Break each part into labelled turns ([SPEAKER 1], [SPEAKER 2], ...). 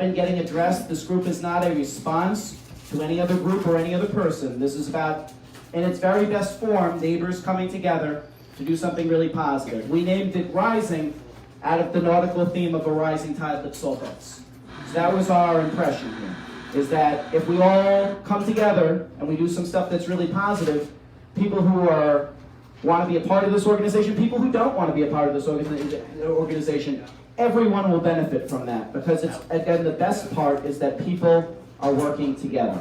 [SPEAKER 1] been getting addressed. This group is not a response to any other group or any other person. This is about, in its very best form, neighbors coming together to do something really positive. We named it Rising out of the nautical theme of a rising tide lifts all boats. So that was our impression here, is that if we all come together and we do some stuff that's really positive, people who want to be a part of this organization, people who don't want to be a part of this organization, everyone will benefit from that, because it's, again, the best part is that people are working together.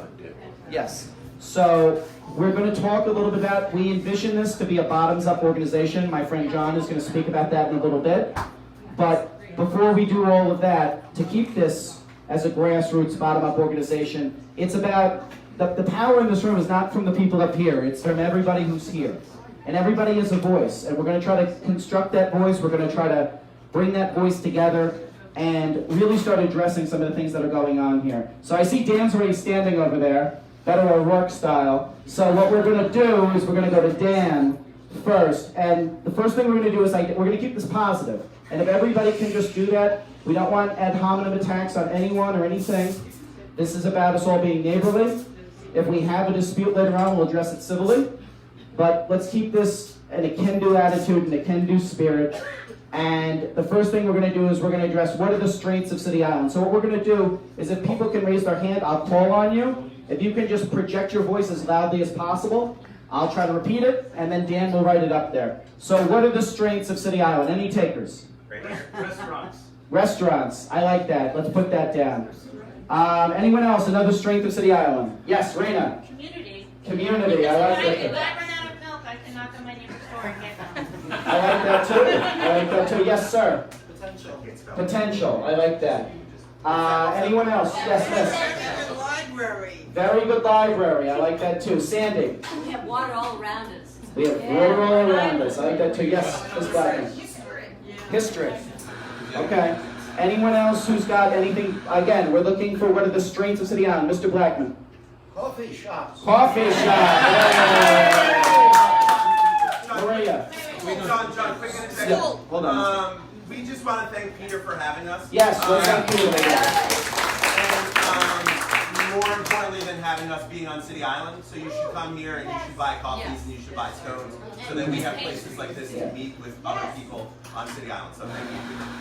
[SPEAKER 1] Yes. So we're going to talk a little bit about, we envision this to be a bottoms-up organization. My friend John is going to speak about that in a little bit. But before we do all of that, to keep this as a grassroots bottom-up organization, it's about, the power in this room is not from the people up here, it's from everybody who's here. And everybody has a voice, and we're going to try to construct that voice, we're going to try to bring that voice together and really start addressing some of the things that are going on here. So I see Dan's already standing over there, Beto O'Rourke style. So what we're going to do is we're going to go to Dan first. And the first thing we're going to do is we're going to keep this positive. And if everybody can just do that, we don't want ad hominem attacks on anyone or anything. This is about us all being neighborly. If we have a dispute later on, we'll address it civilly. But let's keep this an can-do attitude and a can-do spirit. And the first thing we're going to do is we're going to address what are the strengths of City Island. So what we're going to do is, if people can raise their hand, I'll call on you. If you can just project your voice as loudly as possible, I'll try to repeat it, and then Dan will write it up there. So what are the strengths of City Island? Any takers?
[SPEAKER 2] Restaurants.
[SPEAKER 1] Restaurants. I like that. Let's put that down. Anyone else? Another strength of City Island? Yes, Raina.
[SPEAKER 3] Community.
[SPEAKER 1] Community. I like that.
[SPEAKER 3] If I run out of milk, I can knock on my neighbor's door and get them.
[SPEAKER 1] I like that too. I like that too. Yes, sir.
[SPEAKER 2] Potential.
[SPEAKER 1] Potential. I like that. Anyone else? Yes, yes.
[SPEAKER 4] Library.
[SPEAKER 1] Very good library. I like that too. Sandy.
[SPEAKER 5] We have water all around us.
[SPEAKER 1] We have water all around us. I like that too. Yes, Ms. Blackman. History. Okay. Anyone else who's got anything? Again, we're looking for what are the strengths of City Island. Mr. Blackman.
[SPEAKER 2] Coffee shops.
[SPEAKER 1] Coffee shop. Maria.
[SPEAKER 6] John, quick interjection.
[SPEAKER 1] Yeah, hold on.
[SPEAKER 6] We just want to thank Peter for having us.
[SPEAKER 1] Yes, let's thank you.
[SPEAKER 6] And more importantly than having us being on City Island, so you should come here and you should buy coffees and you should buy scones, so that we have places like this to meet with other people on City Island. So thank you.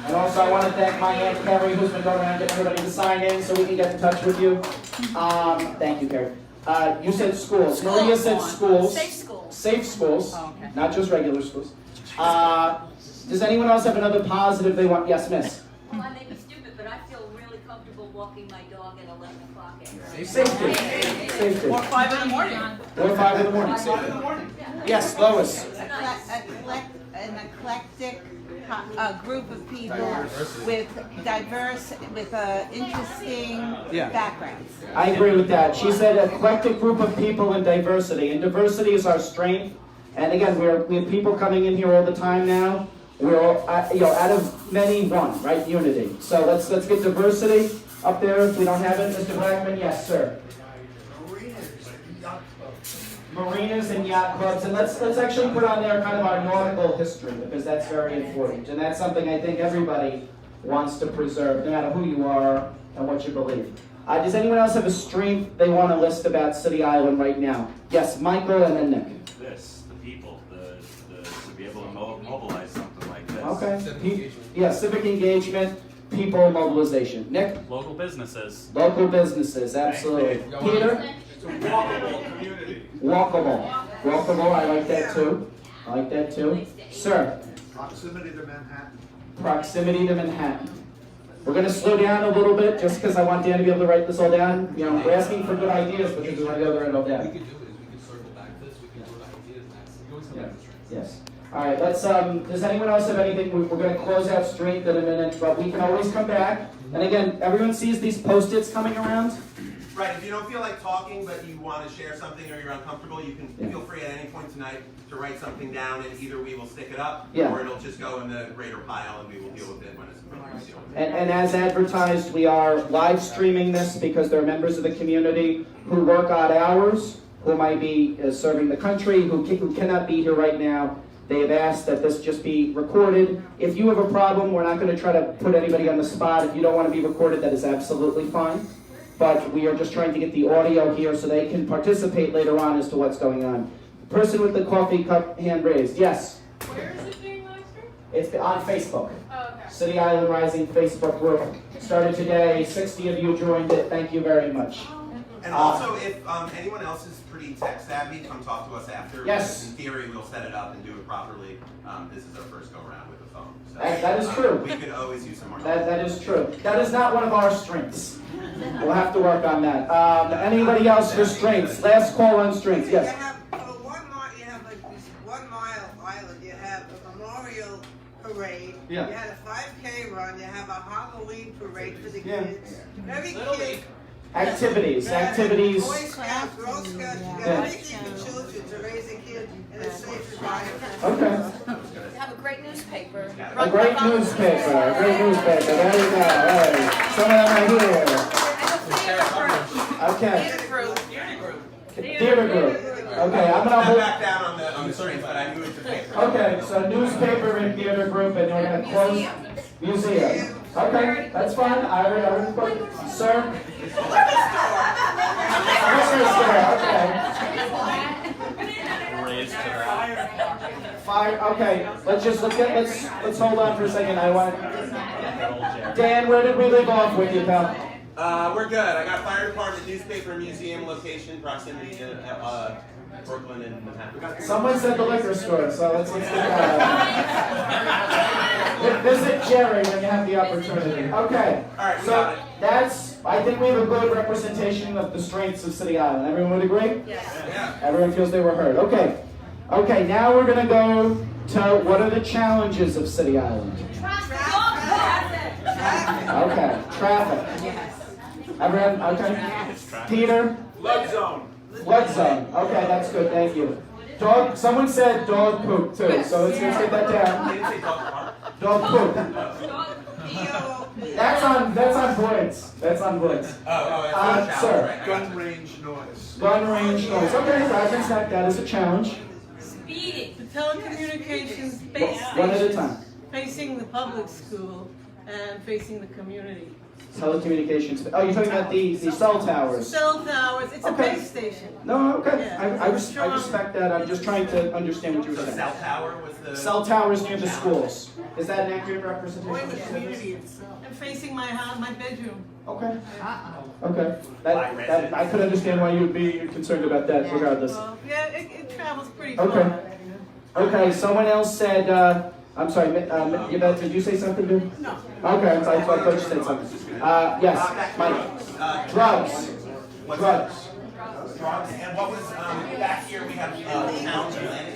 [SPEAKER 1] And also I want to thank my Aunt Carrie, who's been going around getting everybody to sign in so we can get in touch with you. Thank you, Carrie. You said schools. Maria said schools.
[SPEAKER 5] Safe schools.
[SPEAKER 1] Safe schools,
[SPEAKER 5] Oh, okay.
[SPEAKER 1] not just regular schools. Does anyone else have another positive they want? Yes, miss.
[SPEAKER 5] Well, I may be stupid, but I feel really comfortable walking my dog at 11 o'clock at night.
[SPEAKER 1] Safety. Safety.
[SPEAKER 4] Or 5 in the morning.
[SPEAKER 1] Or 5 in the morning. Safety. Yes, Lois.
[SPEAKER 4] An eclectic group of people with interesting backgrounds.
[SPEAKER 1] I agree with that. She said eclectic group of people and diversity. And diversity is our strength. And again, we have people coming in here all the time now. We're all, out of many, one, right? Unity. So let's get diversity up there if we don't have it. Mr. Blackman, yes, sir. Marinas and yacht clubs, and let's actually put on there kind of our nautical history, because that's very important, and that's something I think everybody wants to preserve, no matter who you are and what you believe. Does anyone else have a strength they want to list about City Island right now? Yes, Michael and then Nick.
[SPEAKER 7] The people, to be able to mobilize something like this.
[SPEAKER 1] Okay. Yeah, civic engagement, people mobilization. Nick?
[SPEAKER 7] Local businesses.
[SPEAKER 1] Local businesses, absolutely. Peter?
[SPEAKER 6] It's a walkable community.
[SPEAKER 1] Walkable. Walkable, I like that too. I like that too. Sir?
[SPEAKER 2] Proximity to Manhattan.
[SPEAKER 1] Proximity to Manhattan. We're going to slow down a little bit just because I want Dan to be able to write this all down. You know, we're asking for good ideas because we want to be able to write it all down.
[SPEAKER 8] We could do is we could circle back to this, we could do ideas next. You always come back to strengths.
[SPEAKER 1] Yes. All right, let's, does anyone else have anything? We're going to close out strength in a minute, but we can always come back. And again, everyone sees these Post-its coming around?
[SPEAKER 6] Right, if you don't feel like talking but you want to share something or you're uncomfortable, you can feel free at any point tonight to write something down, and either we will stick it up or it'll just go in the greater pile and we will deal with it when it's appropriate.
[SPEAKER 1] And as advertised, we are live streaming this because there are members of the community who work odd hours, who might be serving the country, who cannot be here right now. They have asked that this just be recorded. If you have a problem, we're not going to try to put anybody on the spot. If you don't want to be recorded, that is absolutely fine. But we are just trying to get the audio here so they can participate later on as to what's going on. Person with the coffee cup, hand raised. Yes?
[SPEAKER 3] Where is it being live streamed?
[SPEAKER 1] It's on Facebook.
[SPEAKER 3] Oh, okay.
[SPEAKER 1] City Island Rising Facebook group. Started today. 60 of you joined it. Thank you very much.
[SPEAKER 6] And also, if anyone else is pretty tech savvy, come talk to us after.
[SPEAKER 1] Yes.
[SPEAKER 6] In theory, we'll set it up and do it properly. This is our first go around with the phone. So,
[SPEAKER 1] That is true.
[SPEAKER 6] We could always use some more.
[SPEAKER 1] That is true. That is not one of our strengths. We'll have to work on that. Anybody else for strengths? Last call on strengths.
[SPEAKER 9] You
[SPEAKER 1] Yes.
[SPEAKER 9] have, for 1 mile, you have like this 1 mile island, you have a memorial parade.
[SPEAKER 1] Yeah.
[SPEAKER 9] You had a 5K run, you have a Halloween parade for the
[SPEAKER 1] Yeah.
[SPEAKER 9] kids. Every kid.
[SPEAKER 1] Activities. Activities.
[SPEAKER 9] Boy Scouts, Girl Scouts, you got
[SPEAKER 1] Yeah.
[SPEAKER 9] anything for children to raise a kid in a safe environment.
[SPEAKER 1] Okay.
[SPEAKER 5] Have a great newspaper.
[SPEAKER 1] A great newspaper. A great newspaper. There you go. Hey, some of them are here. Okay. Theater group. Okay, I'm gonna
[SPEAKER 6] I'm
[SPEAKER 1] hold.
[SPEAKER 6] back down on the strength, but I moved to paper.
[SPEAKER 1] Okay, so newspaper and theater group, and we're gonna close. Museum. Okay, that's fine. I already put. Sir. Liquor store. Okay.
[SPEAKER 7] Raised to
[SPEAKER 1] Fire. Okay. Let's hold on for a second. I want. Dan, where did we leave off with you, pal?
[SPEAKER 6] We're good. I got fire department, newspaper, museum, location, proximity to Brooklyn and Manhattan.
[SPEAKER 1] Someone said the liquor store, so let's get visit Jerry when you have the opportunity. Okay.
[SPEAKER 6] All right, we
[SPEAKER 1] So
[SPEAKER 6] got it.
[SPEAKER 1] I think we have a good representation of the strengths of City Island. Everyone would agree?
[SPEAKER 6] Yeah.
[SPEAKER 1] Everyone feels they were heard. Okay. Okay, now we're gonna go to what are the challenges of City Island? Okay. Traffic.
[SPEAKER 4] Yes.
[SPEAKER 1] Everyone, okay? Peter?
[SPEAKER 2] Flood zone.
[SPEAKER 1] Flood zone. Okay, that's good, thank you. Dog, someone said dog poop too, so let's get that down.
[SPEAKER 6] Didn't say dog park.
[SPEAKER 1] Dog poop. That's on Blitz. That's on Blitz.
[SPEAKER 6] Oh, it's a challenge,
[SPEAKER 1] sir.
[SPEAKER 6] right?
[SPEAKER 2] Gun range noise.
[SPEAKER 1] Gun range noise. Okay, I can accept that as a challenge.
[SPEAKER 5] Speeding.
[SPEAKER 10] The telecommunications base
[SPEAKER 1] One at a
[SPEAKER 10] station
[SPEAKER 1] time.
[SPEAKER 10] facing the public school and facing the community.
[SPEAKER 1] Telecommunications. Oh, you're talking about the cell towers.
[SPEAKER 10] Cell towers, it's a
[SPEAKER 1] Okay.
[SPEAKER 10] base station.
[SPEAKER 1] No, okay.
[SPEAKER 10] Yeah.
[SPEAKER 1] I respect that. I'm just trying to understand what you were
[SPEAKER 6] So
[SPEAKER 1] saying.
[SPEAKER 6] cell tower was the.
[SPEAKER 1] Cell towers near the schools. Is that an accurate
[SPEAKER 10] Or in the
[SPEAKER 1] representation?
[SPEAKER 10] community itself. And facing my house, my bedroom.
[SPEAKER 1] Okay. Okay. That I could understand why you would be concerned about that, regardless.
[SPEAKER 10] Well, yeah, it travels pretty
[SPEAKER 1] Okay.
[SPEAKER 10] far.
[SPEAKER 1] Okay. Someone else said. I'm sorry. Yvette, did you say something, dude?
[SPEAKER 10] No.
[SPEAKER 1] Okay. I thought you said something. Yes, Mike. Drugs.
[SPEAKER 6] What's
[SPEAKER 1] Drugs.
[SPEAKER 6] Drugs. And what was back here? We have town planning.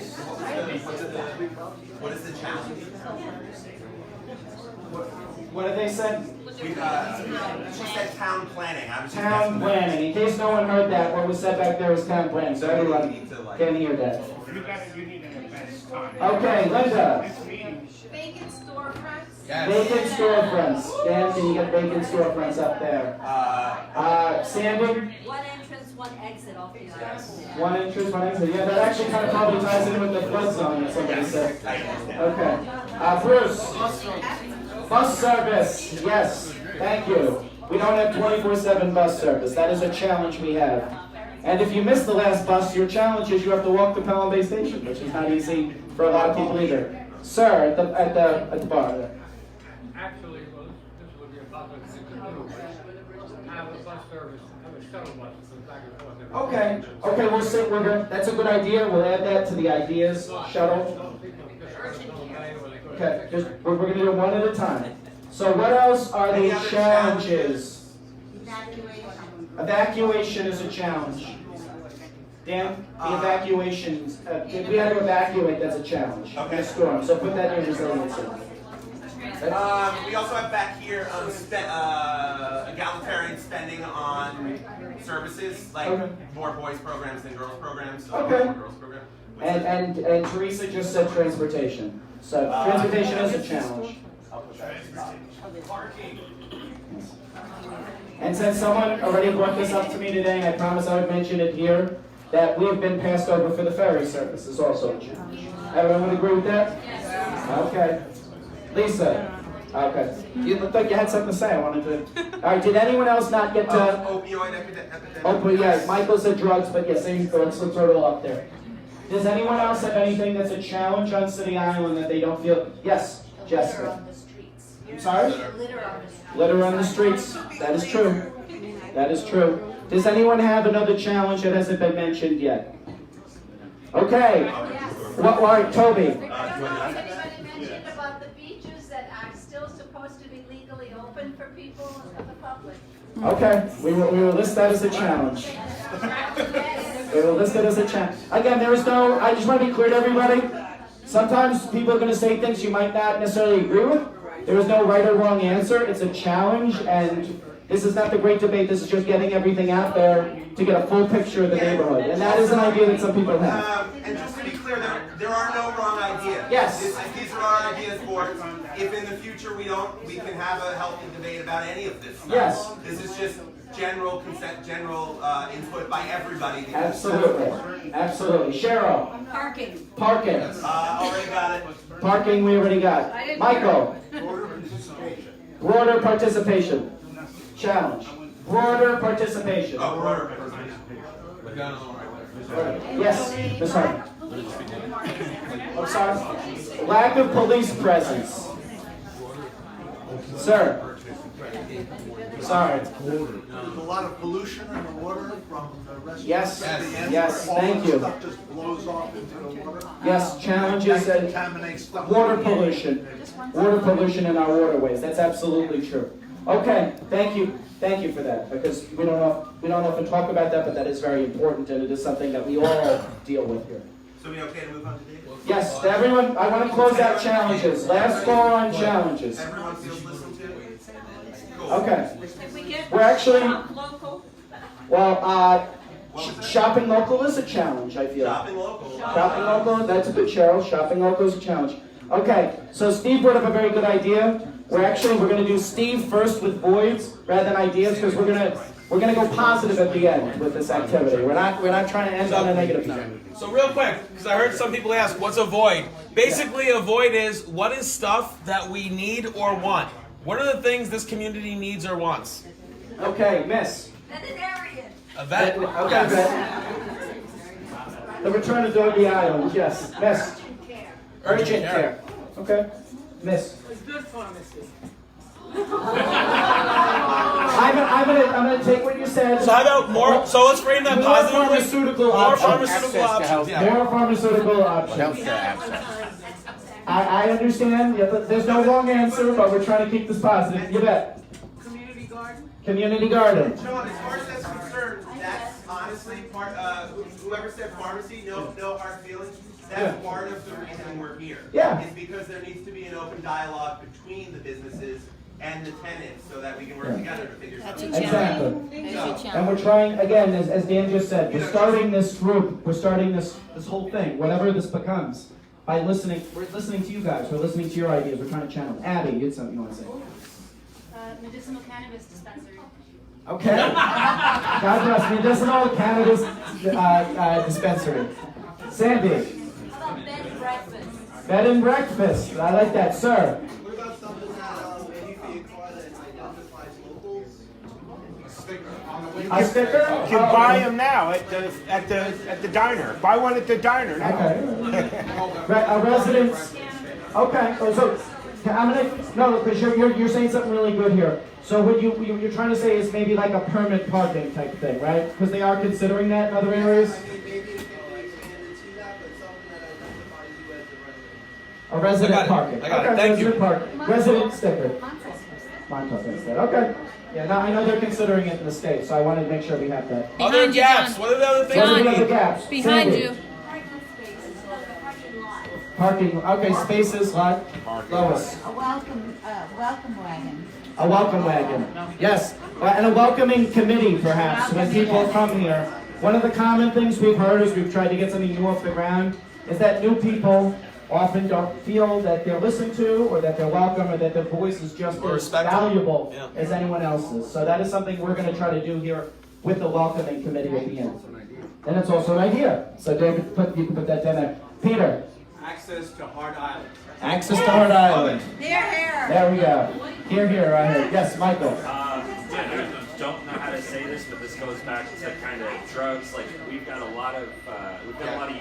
[SPEAKER 6] What is the challenge?
[SPEAKER 1] What did they say?
[SPEAKER 6] We she said town planning. I was just
[SPEAKER 1] Town
[SPEAKER 6] asking
[SPEAKER 1] planning. In case no one heard that, what was said back there was town planning, so everyone can hear that.
[SPEAKER 2] You need an advance time.
[SPEAKER 1] Okay, Linda.
[SPEAKER 3] Vacant storefronts.
[SPEAKER 1] Vacant storefronts. Dan, can you get vacant storefronts up there? Sandy?
[SPEAKER 5] One entrance, one exit off the island.
[SPEAKER 1] One entrance, one exit. Yeah, that actually kind of probably ties in with the flood zone that somebody said. Okay. Bruce? Bus service. Yes. Thank you. We don't have 24/7 bus service. That is a challenge we have. And if you miss the last bus, your challenge is you have to walk to Pelham Bay Station, which is not easy for a lot of people either. Sir, at the bar there.
[SPEAKER 11] Actually, well, this would be a popular thing to do, have a bus service, have a shuttle bus that goes back and forth.
[SPEAKER 1] Okay. Okay, we'll sit. We're good. That's a good idea. We'll add that to the ideas. Shuttle. Okay. Just we're gonna do it one at a time. So what else are
[SPEAKER 6] Any
[SPEAKER 1] the
[SPEAKER 6] other
[SPEAKER 1] challenges? Evacuation is a challenge. Dan, the evacuations. If we had to evacuate, that's a challenge. In a storm. So put that in resiliency.
[SPEAKER 6] We also have back here egalitarian spending on services, like
[SPEAKER 1] Okay.
[SPEAKER 6] more boys programs than girls programs. So
[SPEAKER 1] Okay.
[SPEAKER 6] more girls program.
[SPEAKER 1] And Teresa just said transportation. So transportation is a challenge.
[SPEAKER 6] I'll put that at the top.
[SPEAKER 1] And since someone already brought this up to me today, and I promised I would mention it here, that we've been passed over for the ferry service is also a challenge. Everyone would agree with that? Okay. Lisa? Okay. You looked like you had something to say. I wanted to... All right, did anyone else not get to...
[SPEAKER 6] Opioid epidemic.
[SPEAKER 1] Opioid, yeah, Michael said drugs, but yeah, same thing. Let's throw it all up there. Does anyone else have anything that's a challenge on City Island that they don't feel... Yes, Jessica.
[SPEAKER 5] Litter on the streets.
[SPEAKER 1] I'm sorry?
[SPEAKER 5] Litter on the streets.
[SPEAKER 1] Litter on the streets. That is true. That is true. Does anyone have another challenge that hasn't been mentioned yet? Okay. Well, all right, Toby.
[SPEAKER 3] I don't know if anybody mentioned about the beaches that are still supposed to be legally open for people, for the public.
[SPEAKER 1] Okay, we will list that as a challenge. We will list it as a challenge. Again, there is no, I just want to be clear to everybody. Sometimes people are going to say things you might not necessarily agree with. There is no right or wrong answer. It's a challenge, and this is not the great debate. This is just getting everything out there to get a full picture of the neighborhood. And that is an idea that some people have.
[SPEAKER 6] And just to be clear, there are no wrong ideas.
[SPEAKER 1] Yes.
[SPEAKER 6] These are our ideas, board. If in the future we can have a healthy debate about any of this stuff.
[SPEAKER 1] Yes.
[SPEAKER 6] This is just general consent, general input by everybody.
[SPEAKER 1] Absolutely. Absolutely. Cheryl.
[SPEAKER 5] Parking.
[SPEAKER 1] Parking.
[SPEAKER 6] Already got it.
[SPEAKER 1] Parking we already got. Michael. Broader participation. Challenge. Broader participation.
[SPEAKER 6] Oh, broader.
[SPEAKER 1] Yes, Ms. Hart. I'm sorry. Lack of police presence. Sir. Sorry.
[SPEAKER 12] There's a lot of pollution in the water from the restaurants.
[SPEAKER 1] Yes,
[SPEAKER 12] at the end.
[SPEAKER 1] yes,
[SPEAKER 12] All
[SPEAKER 1] thank
[SPEAKER 12] the
[SPEAKER 1] you.
[SPEAKER 12] stuff just blows off into the water.
[SPEAKER 1] Yes, challenges
[SPEAKER 12] That
[SPEAKER 1] and
[SPEAKER 12] contaminates stuff.
[SPEAKER 1] water pollution. Water pollution in our waterways. That's absolutely true. Okay, thank you. Thank you for that, because we don't often talk about that, but that is very important, and it is something that we all deal with here.
[SPEAKER 6] So we okay to move on to David?
[SPEAKER 1] Yes, to everyone, I want to close out challenges. Last call on challenges.
[SPEAKER 6] Everyone feels listened to? Cool.
[SPEAKER 1] Okay.
[SPEAKER 5] If we get
[SPEAKER 1] We're actually,
[SPEAKER 5] local,
[SPEAKER 1] well, shopping local is a challenge, I feel.
[SPEAKER 6] Shopping local.
[SPEAKER 1] Shopping local, that's a good, Cheryl. Shopping local is a challenge. Okay, so Steve brought up a very good idea. We're going to do Steve first with voids rather than ideas, because we're going to go positive at the end with this activity. We're not trying to end on a negative note.
[SPEAKER 13] So real quick, because I heard some people ask, what's a void? Basically, a void is what is stuff that we need or want. What are the things this community needs or wants?
[SPEAKER 1] Okay, Miss.
[SPEAKER 5] veterinarian.
[SPEAKER 13] A vet.
[SPEAKER 1] Okay, vet. The return of Doggy Island, yes. Miss. Urgent care. Okay. Miss.
[SPEAKER 10] A good pharmacy.
[SPEAKER 1] I'm gonna take what you said.
[SPEAKER 13] So how about more? So let's frame that positively.
[SPEAKER 1] Pharmaceutical
[SPEAKER 13] More
[SPEAKER 1] options.
[SPEAKER 13] pharmaceutical options. Yeah.
[SPEAKER 1] More pharmaceutical options. I understand. Yeah, there's no wrong answer, but we're trying to keep this positive. You bet.
[SPEAKER 10] Community garden.
[SPEAKER 1] Community garden.
[SPEAKER 6] Sean, as far as that's concerned, that's honestly part. Whoever said pharmacy, no hard feelings. That's part of the reason we're here.
[SPEAKER 1] Yeah.
[SPEAKER 6] Is because there needs to be an open dialogue between the businesses and the tenants, so that we can work together to figure something out.
[SPEAKER 1] Exactly. And we're trying, again, as Dan just said, we're starting this group, we're starting this whole thing, whatever this becomes, by listening. We're listening to you guys. We're listening to your ideas. We're trying to channel. Abby, you had something you want to say?
[SPEAKER 3] Medicinal cannabis dispensary.
[SPEAKER 1] Okay. God bless. Medicinal cannabis dispensary. Sandy.
[SPEAKER 5] How about bed and breakfast?
[SPEAKER 1] Bed and breakfast. I like that, sir.
[SPEAKER 12] What about something that maybe for your car that identifies locals?
[SPEAKER 1] A sticker?
[SPEAKER 2] You can buy them now at the diner. Buy one at the diner now.
[SPEAKER 1] Okay. A residence. Okay. So I'm gonna because you're saying something really good here. So what you're trying to say is maybe like a permit parking type thing, right? Because they are considering that in other areas. A resident parking.
[SPEAKER 13] I got it. Thank you.
[SPEAKER 1] Resident sticker. Montauk instead. Okay. Yeah, now I know they're considering it in the state, so I wanted to make sure we have that.
[SPEAKER 13] Other gaps. What are the other things?
[SPEAKER 1] What are
[SPEAKER 13] we
[SPEAKER 1] the other
[SPEAKER 13] need?
[SPEAKER 1] gaps?
[SPEAKER 3] Behind
[SPEAKER 1] Sandy.
[SPEAKER 3] you.
[SPEAKER 1] Parking. Okay, spaces, lot. Lois.
[SPEAKER 4] A welcome wagon.
[SPEAKER 1] A welcome wagon. Yes, and a welcoming committee, perhaps, when people come here. One of the common things we've heard as we've tried to get something new off the ground is that new people often don't feel that they're listened to, or that they're welcome, or that their voice is just as valuable as anyone else's. So that is something we're going to try to do here with the welcoming committee at the end. And it's also an idea. So David, you can put that down there. Peter.
[SPEAKER 12] Access to Hard Island.
[SPEAKER 1] Access to Hard Island.
[SPEAKER 4] Here, here.
[SPEAKER 1] There we go. Here, I heard. Yes, Michael.
[SPEAKER 7] Yeah, I don't know how to say this, but this goes back to kind of drugs. Like we've got a lot of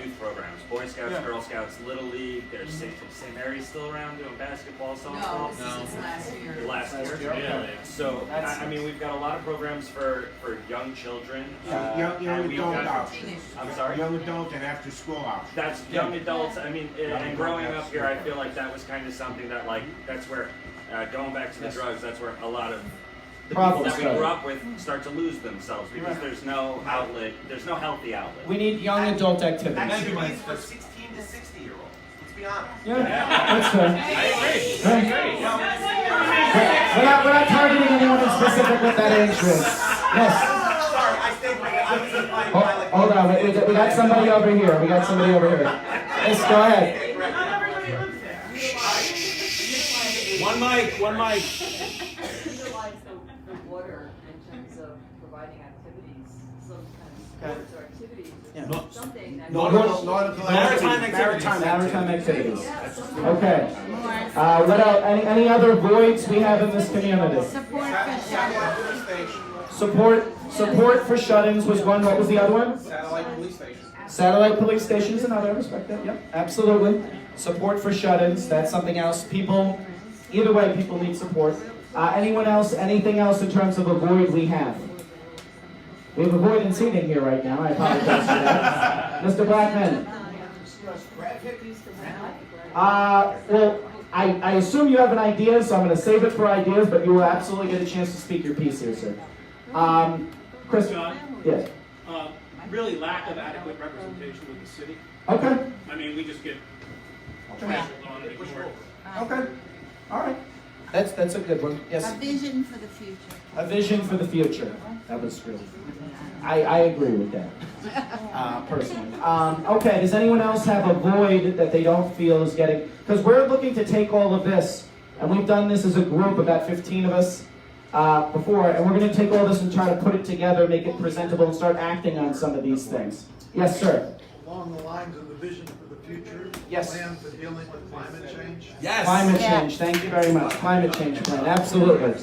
[SPEAKER 7] youth programs: Boy Scouts, Girl Scouts, Little League. There's St. Mary's still around doing basketball, softball.
[SPEAKER 4] No, since last year.
[SPEAKER 7] Last year, really. So I mean, we've got a lot of programs for young children.
[SPEAKER 2] Young
[SPEAKER 7] and we've
[SPEAKER 2] adult
[SPEAKER 7] got-
[SPEAKER 2] options.
[SPEAKER 7] I'm sorry.
[SPEAKER 2] Young adult and after school options.
[SPEAKER 7] That's young adults. I mean, and growing up here, I feel like that was kind of something that, like, that's where, going back to the drugs, that's where a lot of the people that we grew up with start to lose themselves because there's no outlet, there's no healthy outlet.
[SPEAKER 1] We need young adult activities.
[SPEAKER 6] Activities for 16 to 60-year-olds. Let's be honest.
[SPEAKER 1] Yeah, that's fair.
[SPEAKER 7] I agree.
[SPEAKER 1] We're not targeting anyone in specific with that age group. Yes.
[SPEAKER 6] Sorry, I stayed with
[SPEAKER 1] Hold on, we got somebody over here. We got somebody over here. Yes, go ahead.
[SPEAKER 13] One mic.
[SPEAKER 5] Utilize the water in terms of providing activities, some kind of sports or activities, or something that.
[SPEAKER 1] Maritime activities. Okay. What else? Any other voids we have in this community? Support for shut-ins was one. What was the other one?
[SPEAKER 12] Satellite police station.
[SPEAKER 1] Satellite police stations, another. I respect that. Yep, absolutely. Support for shut-ins. That's something else. People, either way, people need support. Anyone else? Anything else in terms of a void we have? We have a void in seating here right now. I apologize for that. Mr. Blackman. Well, I assume you have an idea, so I'm going to save it for ideas, but you will absolutely get a chance to speak your piece here, sir. Chris?
[SPEAKER 14] John?
[SPEAKER 1] Yes.
[SPEAKER 14] Really lack of adequate representation with the city.
[SPEAKER 1] Okay.
[SPEAKER 14] I mean, we just get trampled on and ignored.
[SPEAKER 1] Okay. All right. That's a good one. Yes.
[SPEAKER 4] A vision for the future.
[SPEAKER 1] A vision for the future. That was good. I agree with that, personally. Okay, does anyone else have a void that they don't feel is getting... Because we're looking to take all of this, and we've done this as a group, about 15 of us, before, and we're going to take all this and try to put it together, make it presentable, and start acting on some of these things. Yes, sir?
[SPEAKER 15] Along the lines of the vision for the future,
[SPEAKER 1] yes.
[SPEAKER 15] Plan for dealing with climate change.
[SPEAKER 1] Yes. Climate change, thank you very much. Climate change plan, absolutely.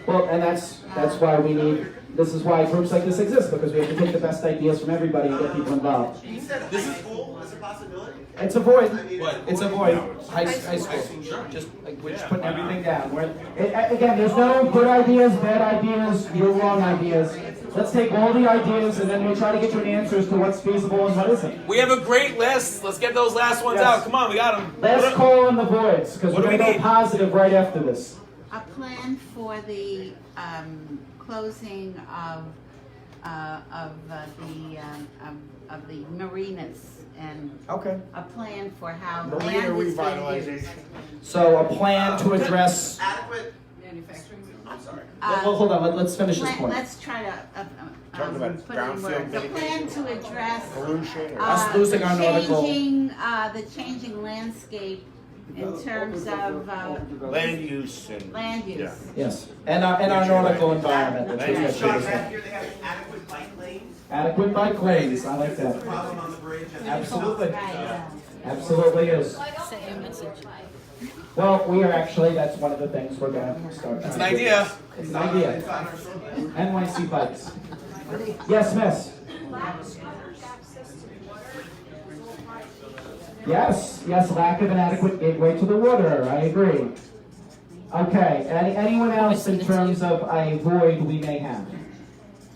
[SPEAKER 1] Well, and that's why we need, this is why groups like this exist, because we have to take the best ideas from everybody and get people involved.
[SPEAKER 6] You said high school is a possibility?
[SPEAKER 1] It's a void.
[SPEAKER 6] What?
[SPEAKER 1] It's a void. High school. Sure. We're just putting everything down. Again, there's no good ideas, bad ideas, you're wrong ideas. Let's take all the ideas and then we'll try to get you an answer as to what's feasible and what isn't.
[SPEAKER 13] We have a great list. Let's get those last ones out. Come on, we got them.
[SPEAKER 1] Last call on the voids, because we're going to go positive right after this.
[SPEAKER 4] A plan for the closing of the marinas and a plan for how land is being used.
[SPEAKER 1] So a plan to address...
[SPEAKER 6] Adequate
[SPEAKER 4] manufacturing.
[SPEAKER 6] I'm sorry.
[SPEAKER 1] Well, hold on, let's finish this point.
[SPEAKER 4] Let's try to
[SPEAKER 2] Talking about
[SPEAKER 4] put it in words. A plan to address
[SPEAKER 1] Us losing our nautical...
[SPEAKER 4] the changing landscape in terms of
[SPEAKER 2] land use and
[SPEAKER 4] land use.
[SPEAKER 2] Yeah.
[SPEAKER 1] Yes, and our nautical environment. That's
[SPEAKER 6] Sean,
[SPEAKER 1] what
[SPEAKER 6] back here they have adequate bike lanes.
[SPEAKER 1] Adequate bike lanes, I like that.
[SPEAKER 6] Problem on the bridge.
[SPEAKER 1] Absolutely. Absolutely is. Well, we are actually, that's one of the things we're going to start.
[SPEAKER 13] It's an idea.
[SPEAKER 1] It's an idea. NYC bikes. Yes, miss. Yes, lack of an adequate gateway to the water, I agree. Okay, anyone else in terms of a void we may have?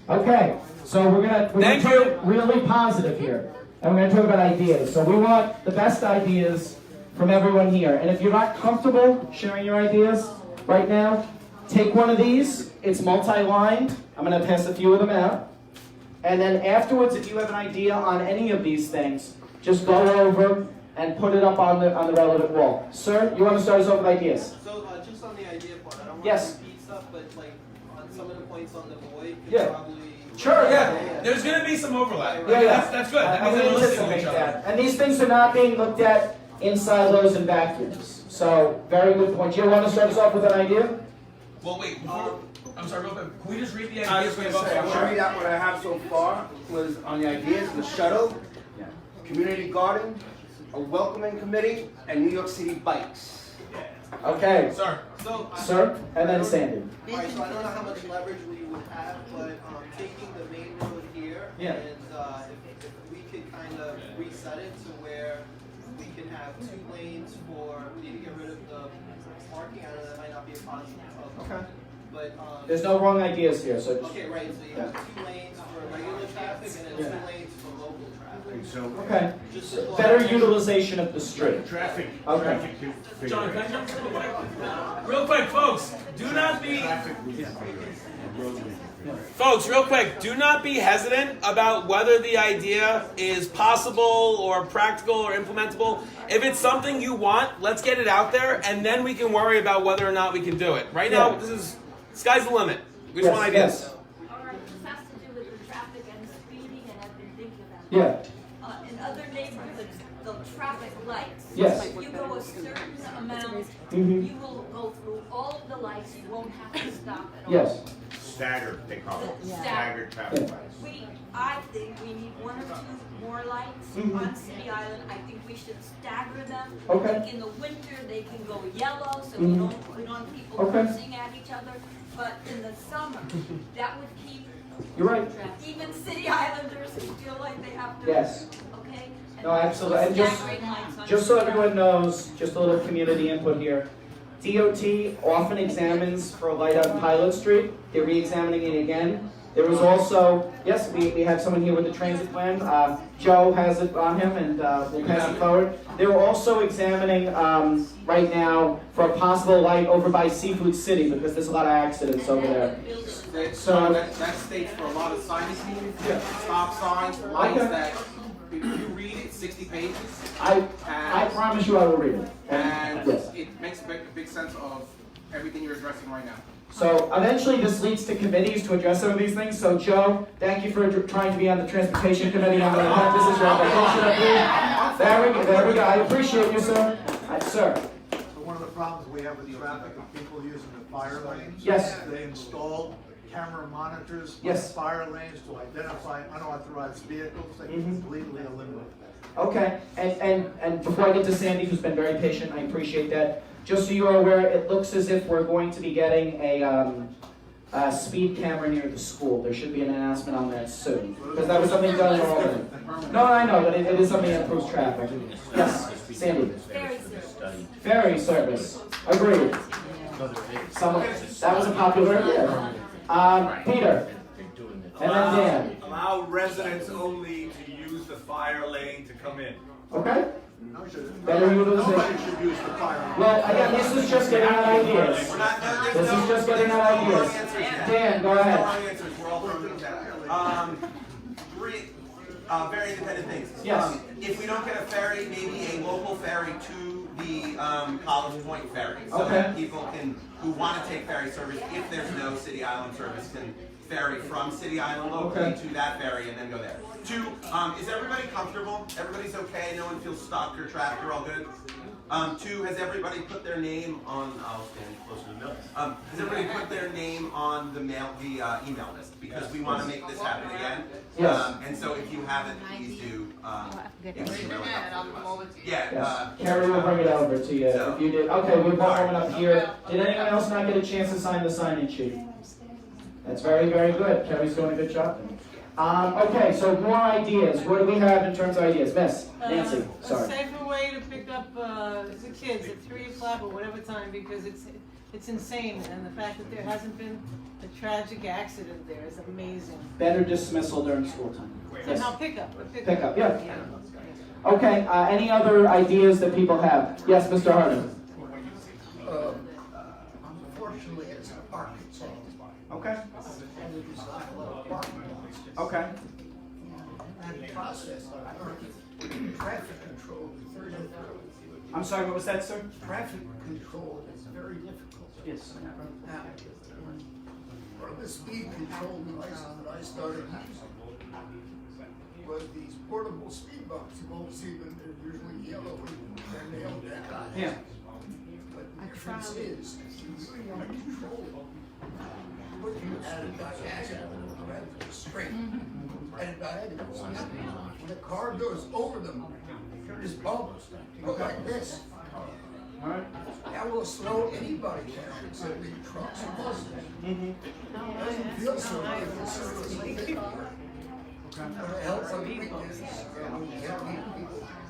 [SPEAKER 1] Okay, so we're gonna turn really positive here, and we're gonna talk about ideas. So we want the best ideas from everyone here, and if you're not comfortable sharing your ideas right now, take one of these. It's multi-lined. I'm gonna pass a few of them out, and then afterwards, if you have an idea on any of these things, just go over and put it up on the relevant wall. Sir, you want to start us off with ideas?
[SPEAKER 12] So just on the idea part, I don't want
[SPEAKER 1] Yes.
[SPEAKER 12] to repeat stuff, but like on some of the points on the void, could
[SPEAKER 1] Yeah.
[SPEAKER 12] probably...
[SPEAKER 13] Sure, yeah. There's going to be some overlap.
[SPEAKER 1] Yeah.
[SPEAKER 13] That's good. That
[SPEAKER 1] I
[SPEAKER 13] means
[SPEAKER 1] would
[SPEAKER 13] they're listening to
[SPEAKER 1] anticipate
[SPEAKER 13] each other.
[SPEAKER 1] that. And these things are not being looked at in silos and vacuums. So, very good point. You want to start us off with an idea?
[SPEAKER 2] Well, wait.
[SPEAKER 13] I'm sorry, real quick. Can we just read the ideas?
[SPEAKER 16] I was going to say, I'm showing you that what I have so far was on the ideas, the shuttle, community garden, a welcoming committee, and New York City bikes.
[SPEAKER 1] Okay.
[SPEAKER 13] Sir.
[SPEAKER 1] Sir, and then Sandy.
[SPEAKER 12] Alright, so I don't know how much leverage we would have, but taking the main road here,
[SPEAKER 1] Yeah.
[SPEAKER 12] and if we could kind of reset it to where we can have 2 lanes for, we need to get rid of the parking, I know that might not be a positive.
[SPEAKER 1] Okay.
[SPEAKER 12] But,
[SPEAKER 1] There's no wrong ideas here, so just.
[SPEAKER 12] okay, right, so you have 2 lanes for regular traffic and then 2 lanes for local traffic.
[SPEAKER 1] Okay.
[SPEAKER 12] Just as long
[SPEAKER 1] Better
[SPEAKER 12] as-
[SPEAKER 1] utilization of the street.
[SPEAKER 2] Traffic.
[SPEAKER 1] Okay.
[SPEAKER 13] John, can I jump in real quick? Real quick, folks. Do not be. Folks, real quick, do not be hesitant about whether the idea is possible or practical or implementable. If it's something you want, let's get it out there, and then we can worry about whether or not we can do it. Right now, sky's the limit. We just want ideas.
[SPEAKER 17] All right, this has to do with the traffic and speeding, and I've been thinking about
[SPEAKER 1] Yeah.
[SPEAKER 17] In other neighborhoods, the traffic lights.
[SPEAKER 1] Yes.
[SPEAKER 17] If you go a certain amount,
[SPEAKER 1] Mhm.
[SPEAKER 17] you will go through all of the lights, you won't have to stop at all.
[SPEAKER 1] Yes.
[SPEAKER 2] Staggered, they call it.
[SPEAKER 17] Staggered.
[SPEAKER 2] Staggered traffic lights.
[SPEAKER 17] I think we need 1 or 2 more lights
[SPEAKER 1] Mhm.
[SPEAKER 17] on City Island. I think we should stagger them.
[SPEAKER 1] Okay.
[SPEAKER 17] I think in the winter, they can go yellow, so
[SPEAKER 1] Mhm.
[SPEAKER 17] we don't want people
[SPEAKER 1] Okay.
[SPEAKER 17] cursing at each other. But in the summer, that would keep
[SPEAKER 1] You're right.
[SPEAKER 17] even City Islanders who feel like they have to.
[SPEAKER 1] Yes.
[SPEAKER 17] Okay?
[SPEAKER 1] No, absolutely. And
[SPEAKER 17] Staggering lights on
[SPEAKER 1] just so everyone knows, just a little community input here. DOT often examines for a light on Pilot Street. They're re-examining it again. There was also, yes, we have someone here with the transit plan. Joe has it on him, and we'll pass it forward. They're also examining right now for a possible light over by Seafood City because there's a lot of accidents over there.
[SPEAKER 16] So that states for a lot of signs, stop signs, lights that, if you read it, 60 pages.
[SPEAKER 1] I promise you I will read it.
[SPEAKER 16] And
[SPEAKER 1] Yes.
[SPEAKER 16] it makes a big sense of everything you're addressing right now.
[SPEAKER 1] So eventually this leads to committees to address some of these things. So Joe, thank you for trying to be on the transportation committee. I'm going to have this is your application up here. There we go. I appreciate you, sir. Sir.
[SPEAKER 15] So one of the problems we have with traffic of people using the fire lanes.
[SPEAKER 1] Yes.
[SPEAKER 15] They installed camera monitors on the
[SPEAKER 1] Yes.
[SPEAKER 15] fire lanes to identify unauthorized vehicles. They can completely eliminate that.
[SPEAKER 1] Okay. And before I get to Sandy, who's been very patient, I appreciate that. Just so you are aware, it looks as if we're going to be getting a speed camera near the school. There should be an announcement on that soon. Because that was something done in Albany. No, I know, but it is something that improves traffic. Yes, Sandy. Ferry service. Agreed. That was a popular idea. Peter. And then Dan.
[SPEAKER 18] Allow residents only to use the fire lane to come in.
[SPEAKER 1] Okay. Better utilization.
[SPEAKER 15] Nobody should use the fire lane.
[SPEAKER 1] Well, again, this is just getting out ideas. This is just getting out ideas. Dan, go ahead.
[SPEAKER 6] We're all throwing them out. Very independent things.
[SPEAKER 1] Yes.
[SPEAKER 6] If we don't get a ferry, maybe a local ferry to the College Point ferry. So
[SPEAKER 1] Okay.
[SPEAKER 6] that people who want to take ferry service, if there's no City Island service, can ferry from City Island locally
[SPEAKER 1] Okay.
[SPEAKER 6] to that ferry and then go there. 2, is everybody comfortable? Everybody's okay? No one feels stuck or trapped? You're all good? 2, has everybody put their name on, I'll stand closer to the mill. Has everybody put their name on the email list? Because we want to make this happen again.
[SPEAKER 1] Yes.
[SPEAKER 6] And so if you haven't, please do. It would be really helpful to us. Yeah.
[SPEAKER 1] Yes. Carrie will bring it over to you if you did. Okay, we have one woman up here. Did anyone else not get a chance to sign the sign-in sheet? That's very, very good. Carrie's doing a good job. Okay, so more ideas. What do we have in terms of ideas? Miss Nancy,
[SPEAKER 10] A
[SPEAKER 1] sorry.
[SPEAKER 10] safer way to pick up the kids at 3 o'clock or whatever time, because it's insane, and the fact that there hasn't been a tragic accident there is amazing.
[SPEAKER 1] Better dismissal during school time. Yes.
[SPEAKER 10] No, pickup.
[SPEAKER 1] Pickup, yeah. Okay, any other ideas that people have? Yes, Mr. Hardin.
[SPEAKER 19] Unfortunately, it's an architect.
[SPEAKER 1] Okay.
[SPEAKER 19] And we design a lot of parking lots.
[SPEAKER 1] Okay.
[SPEAKER 19] And the process, traffic control is very difficult.
[SPEAKER 1] I'm sorry, what was that, sir?
[SPEAKER 19] Traffic control is very difficult.
[SPEAKER 1] Yes.
[SPEAKER 19] Now, one of the speed control devices that I started using was these portable speed bumps. You won't see them, they're usually yellow and they're nailed down.
[SPEAKER 1] Yeah.
[SPEAKER 19] But the difference is, if you really want to control it, putting at a diagonal rather than straight. At a diagonal. When a car goes over them, there's bumps. Go like this. That will slow anybody down except big trucks and buses. Doesn't feel so good if it's a big car. It helps on the weekends.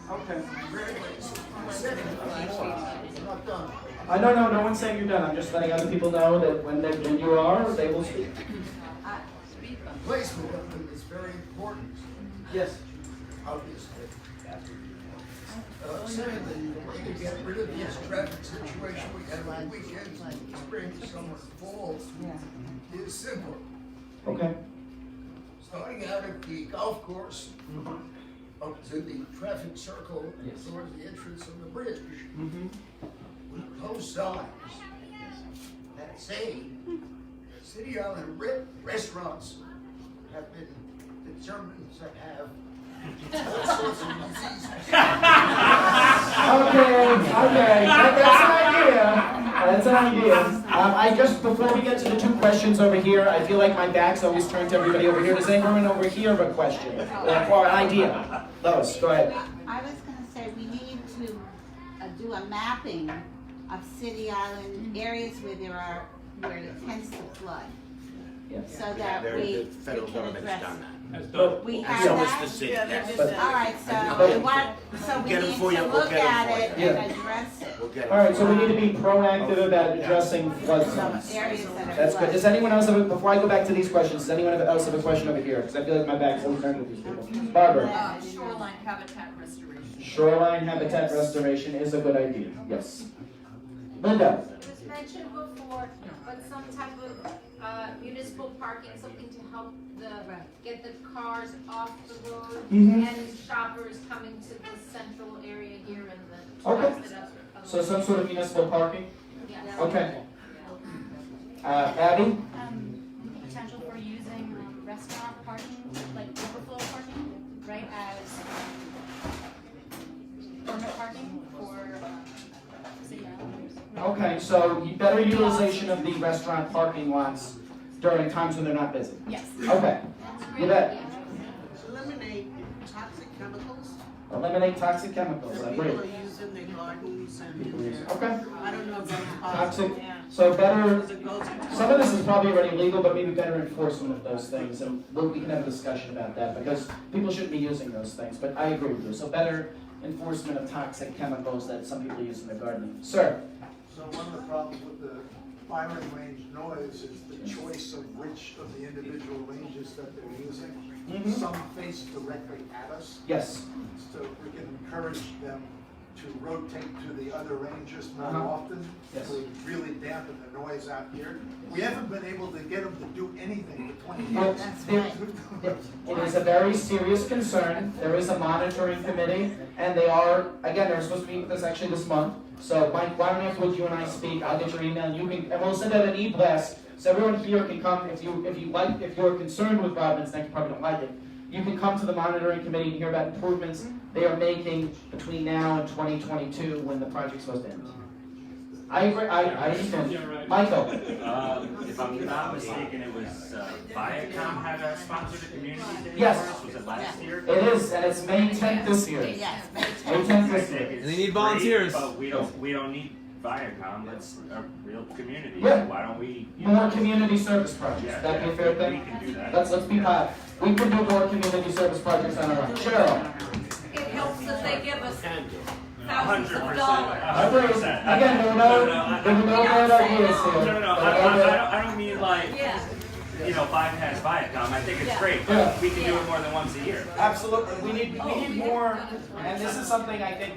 [SPEAKER 1] Okay.
[SPEAKER 19] Not done.
[SPEAKER 1] No one's saying you're done. I'm just letting other people know that when you are, they will speak.
[SPEAKER 19] Placement of them is very important.
[SPEAKER 1] Yes.
[SPEAKER 19] Obviously. Secondly, the way to get rid of this traffic situation we have on weekends, spring, summer, fall, is simple.
[SPEAKER 1] Okay.
[SPEAKER 19] Starting out at the golf course, up to the traffic circle, towards the entrance of the bridge, we post signs that say City Island restaurants have been determined to have all sorts of diseases.
[SPEAKER 1] Okay. That's an idea. I just, before we get to the two questions over here, I feel like my back's always turned to everybody over here. Does anyone over here have a question or an idea? Lois, go ahead.
[SPEAKER 4] I was going to say we need to do a mapping of City Island areas where it tends to flood.
[SPEAKER 1] Yes.
[SPEAKER 4] So that
[SPEAKER 2] The federal government's done that.
[SPEAKER 4] We
[SPEAKER 2] And
[SPEAKER 4] have
[SPEAKER 2] so
[SPEAKER 4] that?
[SPEAKER 2] is the city.
[SPEAKER 4] All right, so we
[SPEAKER 2] Get 'em
[SPEAKER 4] need
[SPEAKER 2] for you,
[SPEAKER 4] to
[SPEAKER 2] we'll
[SPEAKER 4] look
[SPEAKER 2] get 'em
[SPEAKER 4] at
[SPEAKER 2] for
[SPEAKER 4] it
[SPEAKER 2] you.
[SPEAKER 4] and address it.
[SPEAKER 1] All right, so we need to be proactive about addressing flood zones.
[SPEAKER 4] Areas that are
[SPEAKER 1] That's good.
[SPEAKER 4] flooded.
[SPEAKER 1] Does anyone else have before I go back to these questions, does anyone else have a question over here? Because I feel like my back's always turned to these people. Barbara.
[SPEAKER 5] Shoreline habitat restoration.
[SPEAKER 1] Shoreline habitat restoration is a good idea, yes. Linda.
[SPEAKER 3] It was mentioned before, but some type of municipal parking, something to help get the cars off the road and shoppers coming to the central area here and the transit up.
[SPEAKER 1] So some sort of municipal parking?
[SPEAKER 3] Yes.
[SPEAKER 1] Okay. Abby?
[SPEAKER 20] Potential for using restaurant parking, like overflow parking, right, as permit parking for city islanders.
[SPEAKER 1] Okay, so better utilization of the restaurant parking lots during times when they're not busy?
[SPEAKER 20] Yes.
[SPEAKER 1] Okay. You bet.
[SPEAKER 9] Eliminate toxic chemicals.
[SPEAKER 1] Eliminate toxic chemicals, I agree.
[SPEAKER 9] People are using their gardens and
[SPEAKER 1] Okay.
[SPEAKER 9] I don't know if that's
[SPEAKER 1] Toxic,
[SPEAKER 9] possible.
[SPEAKER 1] so better, some of this is probably already legal, but maybe better enforcement of those things, and we can have a discussion about that, because people shouldn't be using those things, but I agree with you. So better enforcement of toxic chemicals that some people use in their gardening. Sir?
[SPEAKER 15] So one of the problems with the firing range noise is the choice of which of the individual ranges that they're using. Some face directly at us.
[SPEAKER 1] Yes.
[SPEAKER 15] So we can encourage them to rotate to the other ranges more often.
[SPEAKER 1] Yes.
[SPEAKER 15] To really dampen the noise out here. We haven't been able to get them to do anything for 20
[SPEAKER 1] Well,
[SPEAKER 15] years.
[SPEAKER 1] it is a very serious concern. There is a monitoring committee, and they are, again, they're supposed to meet with us actually this month. So Mike, why don't after you and I speak, I'll get your email, and you can, and we'll send out an e-blast, so everyone here can come, if you're concerned with Rodman's Neck, you probably don't like it, you can come to the monitoring committee and hear about improvements they are making between now and 2022 when the project's supposed to end. I agree, I understand. Michael?
[SPEAKER 7] If I'm not mistaken, it was Viacom had sponsored a community day
[SPEAKER 1] Yes.
[SPEAKER 7] for us. Was it last year?
[SPEAKER 1] It is, and it's May 10th this year.
[SPEAKER 4] Yes,
[SPEAKER 1] May 10th this year.
[SPEAKER 7] It's
[SPEAKER 13] And they need
[SPEAKER 7] great,
[SPEAKER 13] volunteers.
[SPEAKER 7] But we don't need Viacom. That's a real community.
[SPEAKER 1] Yeah.
[SPEAKER 7] Why don't we?
[SPEAKER 1] More community service projects,
[SPEAKER 7] Yeah,
[SPEAKER 1] that'd be a fair thing?
[SPEAKER 7] We can do that.
[SPEAKER 1] Let's be positive. We can do more community service projects on our own. Cheryl?
[SPEAKER 5] It helps if they give us thousands of
[SPEAKER 7] 100%.
[SPEAKER 5] dollars.
[SPEAKER 1] I agree. Again, there were no bad ideas here.
[SPEAKER 7] No. I don't mean like, Five has Viacom. I think it's great, but we can do it more than once a year.
[SPEAKER 1] Absolutely. We need more, and this is something I think,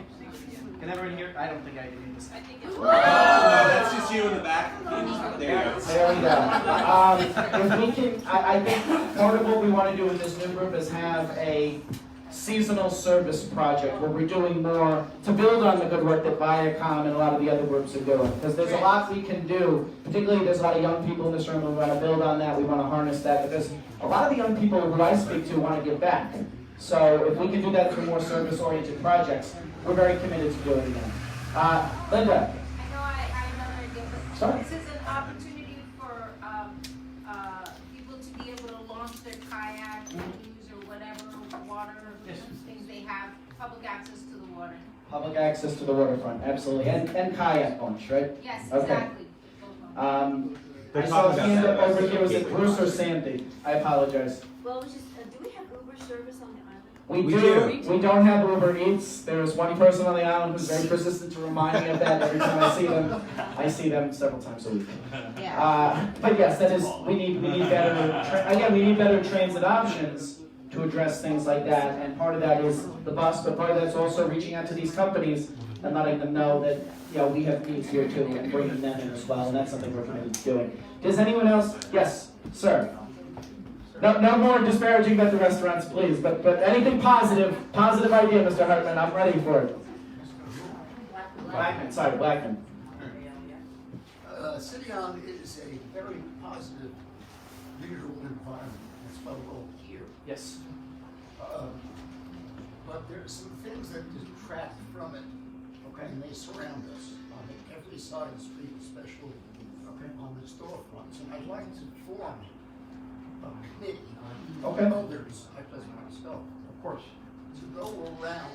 [SPEAKER 1] can everyone hear? I don't think I can hear this.
[SPEAKER 6] That's just you in the back. There you go.
[SPEAKER 1] There we go. If we can, I think part of what we want to do in this new group is have a seasonal service project where we're doing more to build on the good work that Viacom and a lot of the other groups are doing. Because there's a lot we can do, particularly there's a lot of young people in this room who want to build on that, we want to harness that, because a lot of the young people who I speak to want to give back. So if we can do that through more service-oriented projects, we're very committed to doing that. Linda?
[SPEAKER 3] I know I remember again, but
[SPEAKER 1] Sorry.
[SPEAKER 3] this is an opportunity for public access to the water.
[SPEAKER 1] Public access to the waterfront, absolutely, and kayak launch, right?
[SPEAKER 3] Yes,
[SPEAKER 1] Okay.
[SPEAKER 3] exactly.
[SPEAKER 1] I saw a hand up over here, was it Bruce or Sandy? I apologize.
[SPEAKER 17] Well, it was just, do we have Uber service on the island?
[SPEAKER 1] We do. We don't have Uber Eats. There's one person on the island who's very persistent to remind me of that every time I see them. I see them several times a week. But yes, that is. We need better. Again, we need better transit options to address things like that. And part of that is the bus, but part of that's also reaching out to these companies and letting them know that we have needs here too, and bringing them in as well. And that's something we're going to be doing. Does anyone else? Yes, sir. No more disparaging about the restaurants, please. But anything positive idea, Mr. Hartman. I'm ready for it. Blackman. Sorry, Blackman.
[SPEAKER 19] City Island is a very positive visual environment. That's why we're all here.
[SPEAKER 1] Yes.
[SPEAKER 19] But there are some things that detract from it. Okay. And they surround us on every side of the street, especially on the storefronts. And I'd like to form a committee on others, I just myself,
[SPEAKER 1] of course,
[SPEAKER 19] to go around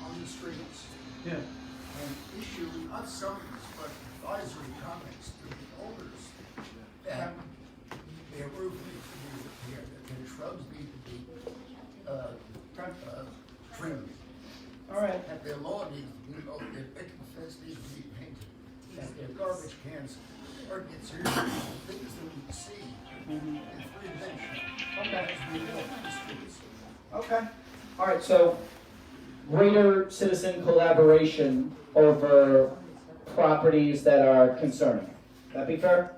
[SPEAKER 19] on the streets and issue not summons but advisory comments to the owners that their roof needs to be repaired, that their shrubs need to be trimmed.
[SPEAKER 1] All right.
[SPEAKER 19] That their lawn needs to be mowed, their picket fence needs to be painted, that their garbage cans are get serious, things that we see in three-dimensional.
[SPEAKER 1] Okay. All right. So, greater citizen collaboration over properties that are concerning. That be fair?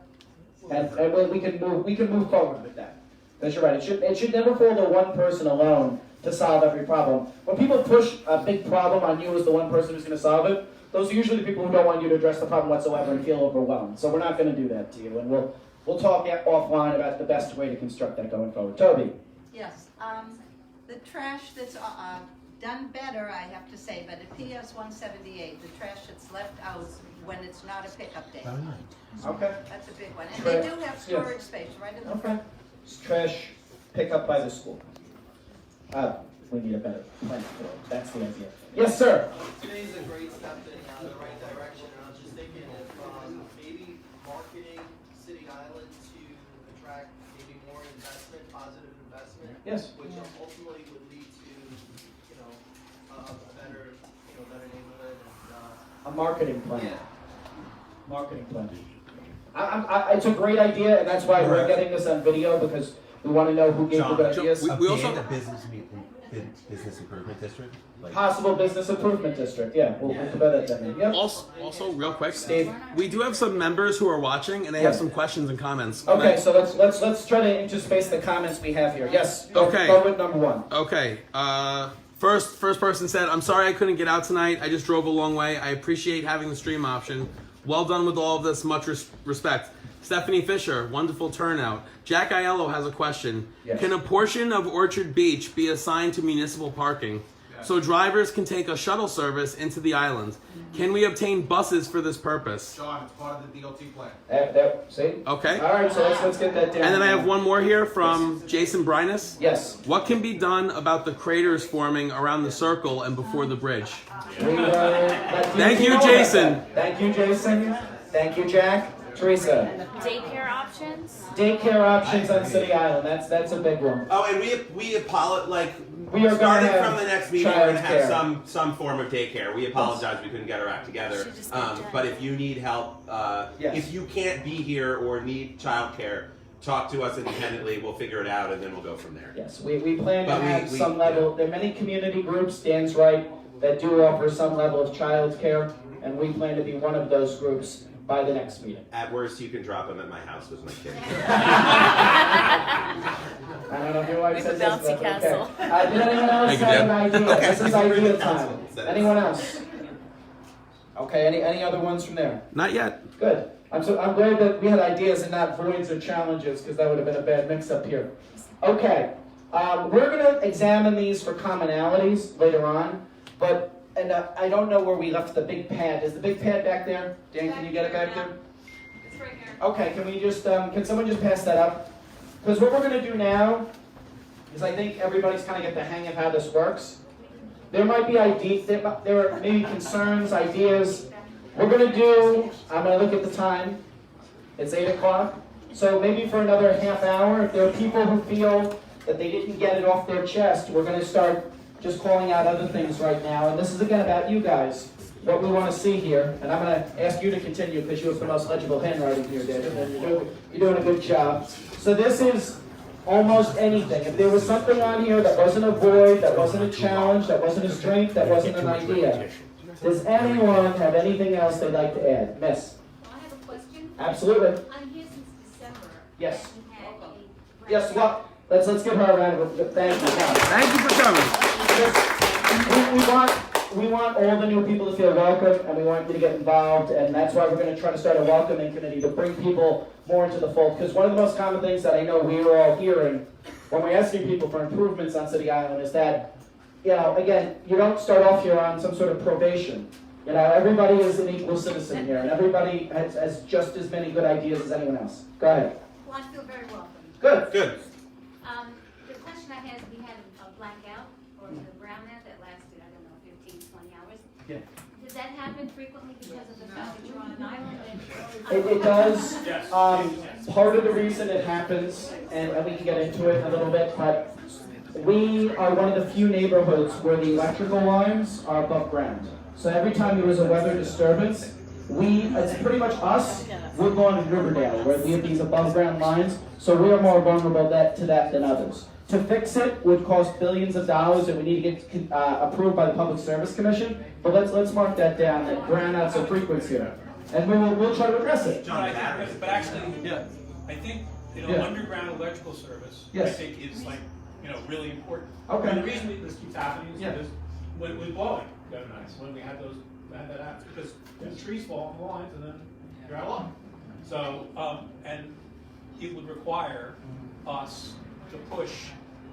[SPEAKER 1] And we can move forward with that. Because you're right. It should never fall to one person alone to solve every problem. When people push a big problem on you as the one person who's going to solve it, those are usually the people who don't want you to address the problem whatsoever and feel overwhelmed. So we're not going to do that to you, and we'll talk offline about the best way to construct that going forward. Toby.
[SPEAKER 4] Yes, the trash that's done better, I have to say, but at PS 178, the trash that's left out when it's not a pickup day.
[SPEAKER 1] Okay.
[SPEAKER 4] That's a big one, and they do have storage space right in the front.
[SPEAKER 1] It's trash pickup by the school. We need a better plan for it. That's the idea. Yes, sir.
[SPEAKER 12] Today's a great step in the right direction, and I was just thinking if maybe marketing City Island to attract maybe more investment, positive investment.
[SPEAKER 1] Yes.
[SPEAKER 12] Which ultimately would lead to, a better neighborhood and.
[SPEAKER 1] A marketing plan.
[SPEAKER 12] Yeah.
[SPEAKER 1] Marketing plan. It's a great idea, and that's why we're getting this on video, because we want to know who gave the good ideas.
[SPEAKER 6] We also have a business improvement district.
[SPEAKER 1] Possible business improvement district. Yeah, we'll put that in. Yep.
[SPEAKER 13] Also, real quick, Steve, we do have some members who are watching, and they have some questions and comments.
[SPEAKER 1] Okay, so let's try to interspace the comments we have here. Yes.
[SPEAKER 13] Okay.
[SPEAKER 1] Go with number one.
[SPEAKER 13] Okay. First person said, "I'm sorry I couldn't get out tonight. I just drove a long way. I appreciate having the stream option. Well done with all of this. Much respect." Stephanie Fisher, wonderful turnout. Jack Aiello has a question.
[SPEAKER 1] Yes.
[SPEAKER 13] Can a portion of Orchard Beach be assigned to municipal parking so drivers can take a shuttle service into the island? Can we obtain buses for this purpose?
[SPEAKER 6] Sean, it's part of the DOT plan.
[SPEAKER 1] See?
[SPEAKER 13] Okay.
[SPEAKER 1] All right, so let's get that down.
[SPEAKER 13] And then I have one more here from Jason Brinus.
[SPEAKER 1] Yes.
[SPEAKER 13] What can be done about the craters forming around the circle and before the bridge?
[SPEAKER 1] Thank
[SPEAKER 13] you, Jason.
[SPEAKER 1] Thank you, Jason. Thank you, Jack. Teresa.
[SPEAKER 20] Daycare options?
[SPEAKER 1] Daycare options on City Island. That's a big one.
[SPEAKER 6] Oh, and we apologize.
[SPEAKER 1] We are
[SPEAKER 6] starting
[SPEAKER 1] gonna
[SPEAKER 6] from the next meeting, we're going to have
[SPEAKER 1] childcare.
[SPEAKER 6] some form of daycare. We apologize we couldn't get our act together. But if you need help, if you can't be here or need childcare, talk to us independently. We'll figure it out, and then we'll go from there.
[SPEAKER 1] Yes, we plan to have some level. There are many community groups, Dan's right, that do offer some level of childcare, and we plan to be one of those groups by the next meeting.
[SPEAKER 6] At worst, you can drop them at my house with my kids.
[SPEAKER 1] I don't know if your wife said this,
[SPEAKER 20] bouncy
[SPEAKER 1] but
[SPEAKER 20] castle.
[SPEAKER 1] okay. Did anyone else
[SPEAKER 13] Thank you,
[SPEAKER 1] have an
[SPEAKER 13] Dan.
[SPEAKER 1] idea?
[SPEAKER 6] Okay.
[SPEAKER 1] This is idea time. Anyone else? Okay, any other ones from there?
[SPEAKER 13] Not yet.
[SPEAKER 1] Good. I'm glad that we had ideas and not voids or challenges, because that would have been a bad mix-up here. Okay, we're going to examine these for commonalities later on, but I don't know where we left the big pad. Is the big pad back there? Dan, can you get it back there?
[SPEAKER 3] It's right here.
[SPEAKER 1] Okay, can we just, can someone just pass that up? Because what we're going to do now is I think everybody's kind of get the hang of how this works. there might be ideas, there are maybe concerns, ideas. We're gonna do, I'm gonna look at the time, it's 8 o'clock. So maybe for another half hour, if there are people who feel that they didn't get it off their chest, we're gonna start just calling out other things right now. And this is again about you guys, what we wanna see here. And I'm gonna ask you to continue because you have the most legible handwriting here, David, and you're doing a good job. So this is almost anything. If there was something on here that wasn't a void, that wasn't a challenge, that wasn't a strength, that wasn't an idea, does anyone have anything else they'd like to add? Miss?
[SPEAKER 3] I have a question.
[SPEAKER 1] Absolutely.
[SPEAKER 3] I'm here since December.
[SPEAKER 1] Yes.
[SPEAKER 3] Welcome.
[SPEAKER 1] Yes, well, let's give her a round of applause. Thank you.
[SPEAKER 2] Thank you for coming.
[SPEAKER 1] We want all the new people to feel welcome, and we want you to get involved, and that's why we're going to try to start a welcoming committee to bring people more into the fold. Because one of the most common things that I know we're all hearing when we're asking people for improvements on City Island is that, you know, again, you don't start off here on some sort of probation. You know, everybody is an equal citizen here, and everybody has just as many good ideas as anyone else. Go ahead.
[SPEAKER 3] Well, I feel very welcome.
[SPEAKER 1] Good.
[SPEAKER 2] Good.
[SPEAKER 3] The question I had, we had a blackout or the brownout that lasted, I don't know, 15, 20 hours.
[SPEAKER 1] Yeah.
[SPEAKER 3] Does that happen frequently because of the fact that you're on an island?
[SPEAKER 1] It does. Part of the reason it happens, and we can get into it a little bit, but we are one of the few neighborhoods where the electrical lines are above ground. So every time there was a weather disturbance, it's pretty much us, Woodlawn and Riverdale, where we have these above ground lines, so we are more vulnerable to that than others. To fix it would cost billions of dollars, and we need to get approved by the Public Service Commission. But let's mark that down. That brownouts are frequent here, and we'll try to address it.
[SPEAKER 14] But actually, I think underground electrical service. I think is really important.
[SPEAKER 1] Okay.
[SPEAKER 14] And the reason this keeps happening is because when it was blowing the other nights, when we had that happen, because the trees fall off the lines and then you're out of line. So and it would require us to push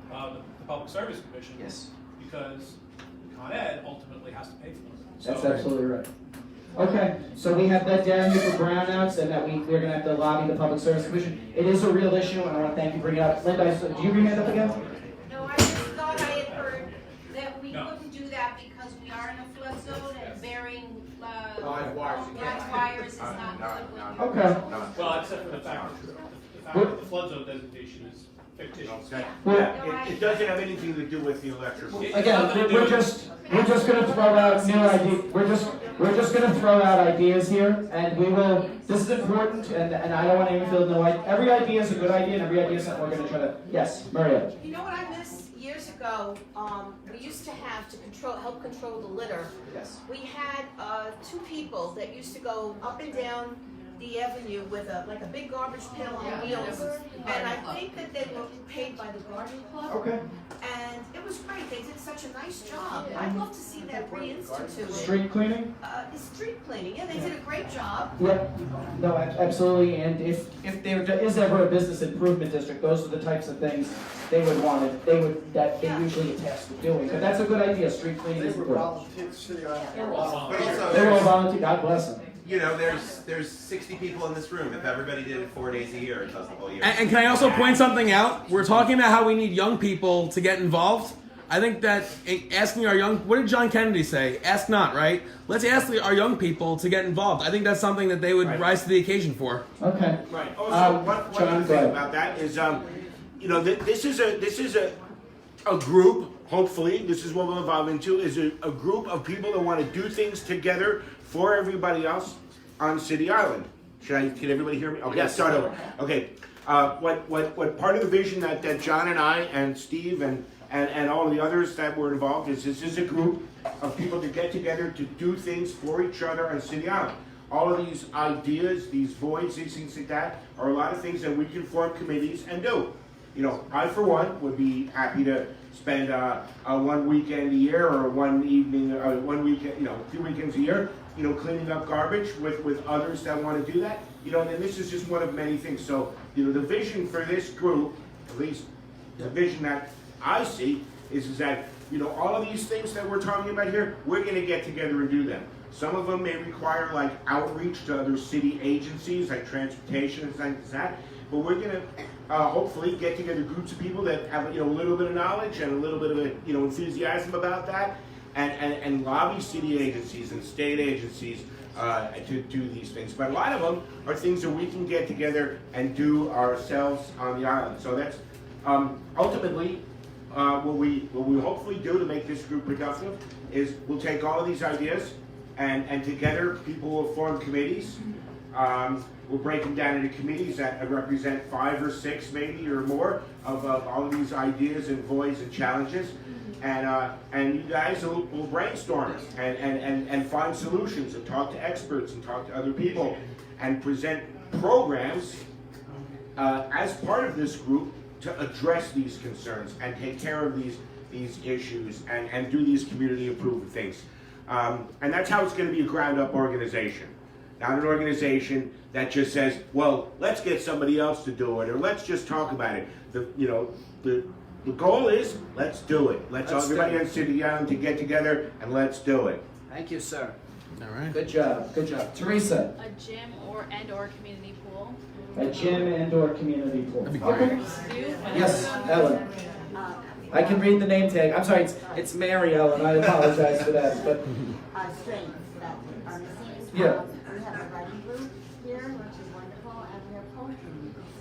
[SPEAKER 14] the Public Service Commission, because Con Ed ultimately has to pay for them.
[SPEAKER 1] That's absolutely right. Okay, so we have that down here for brownouts, and that we're going to have to lobby the Public Service Commission. It is a real issue, and I want to thank you for bringing it up. Linda, do you bring your hand up again?
[SPEAKER 21] No, I just thought I had heard that we couldn't do that because we are in a flood zone and burying live wires is not good.
[SPEAKER 1] Okay.
[SPEAKER 14] Well, except for the fact that the flood zone designation is fictitious.
[SPEAKER 2] It doesn't have anything to do with the electrical.
[SPEAKER 1] Again, we're just going to throw out new ideas. We're just going to throw out ideas here, and we will. This is important, and I don't want anyone to feel no idea. Every idea is a good idea, and every idea is something we're going to try to. Yes, Maria.
[SPEAKER 21] You know what I miss years ago? We used to have to help control the litter.
[SPEAKER 1] Yes.
[SPEAKER 21] We had 2 people that used to go up and down the avenue with a big garbage pail on wheels, and I think that they were paid by the garden club.
[SPEAKER 1] Okay.
[SPEAKER 21] And it was great. They did such a nice job. I'd love to see that reinstituted.
[SPEAKER 1] Street cleaning?
[SPEAKER 21] Street cleaning. Yeah, they did a great job.
[SPEAKER 1] Yep. No, absolutely. And if there is ever a business improvement district, those are the types of things they would want it. They usually get tasked with doing. But that's a good idea. Street cleaning is important. They were all volunteer. God bless them.
[SPEAKER 6] You know, there's 60 people in this room. If everybody did it 4 days a year, it does the whole year.
[SPEAKER 13] And can I also point something out? We're talking about how we need young people to get involved. I think that asking our what did John Kennedy say? Ask not, right? Let's ask our young people to get involved. I think that's something that they would rise to the occasion for.
[SPEAKER 1] Okay.
[SPEAKER 2] Right. Also, one other thing about that is, this is a group. Hopefully, this is what we'll evolve into, is a group of people that want to do things together for everybody else on City Island. Can everybody hear me? Okay,
[SPEAKER 13] yes.
[SPEAKER 2] Start over. Okay. What part of the vision that John and I and Steve and all of the others that were involved is this is a group of people to get together to do things for each other on City Island. All of these ideas, these voids, these things like that, are a lot of things that we can form committees and do. You know, I for one would be happy to spend one weekend a year or one evening, 2 weekends a year, cleaning up garbage with others that want to do that. And this is just one of many things. So, the vision for this group, at least the vision that I see, is that, all of these things that we're talking about here, we're going to get together and do them. Some of them may require like outreach to other city agencies, like transportation and things like that. But we're going to hopefully get together groups of people that have a little bit of knowledge and a little bit of enthusiasm about that, and lobby city agencies and state agencies to do these things. But a lot of them are things that we can get together and do ourselves on the island. So that's ultimately what we hopefully do to make this group productive is we'll take all of these ideas and together people will form committees. We'll break them down into committees that represent 5 or 6 maybe or more of all of these ideas and voids and challenges. And you guys will brainstorm and find solutions and talk to experts and talk to other people and present programs as part of this group to address these concerns and take care of these issues and do these community improvement things. And that's how it's going to be a ground-up organization. Not an organization that just says, well, let's get somebody else to do it, or let's just talk about it. The goal is, let's do it. Let's everybody on City Island to get together and let's do it.
[SPEAKER 1] Thank you, sir.
[SPEAKER 13] All right.
[SPEAKER 1] Good job. Good job. Teresa.
[SPEAKER 8] A gym and/or community pool.
[SPEAKER 1] A gym and/or community pool.
[SPEAKER 13] That'd be
[SPEAKER 1] Okay. Yes, Ellen. I can read the name tag. I'm sorry, it's Mary Ellen. I apologize for that, but
[SPEAKER 22] Strengths that are missing.
[SPEAKER 1] yeah.
[SPEAKER 22] We have a writing group here, which is wonderful, and we have poetry.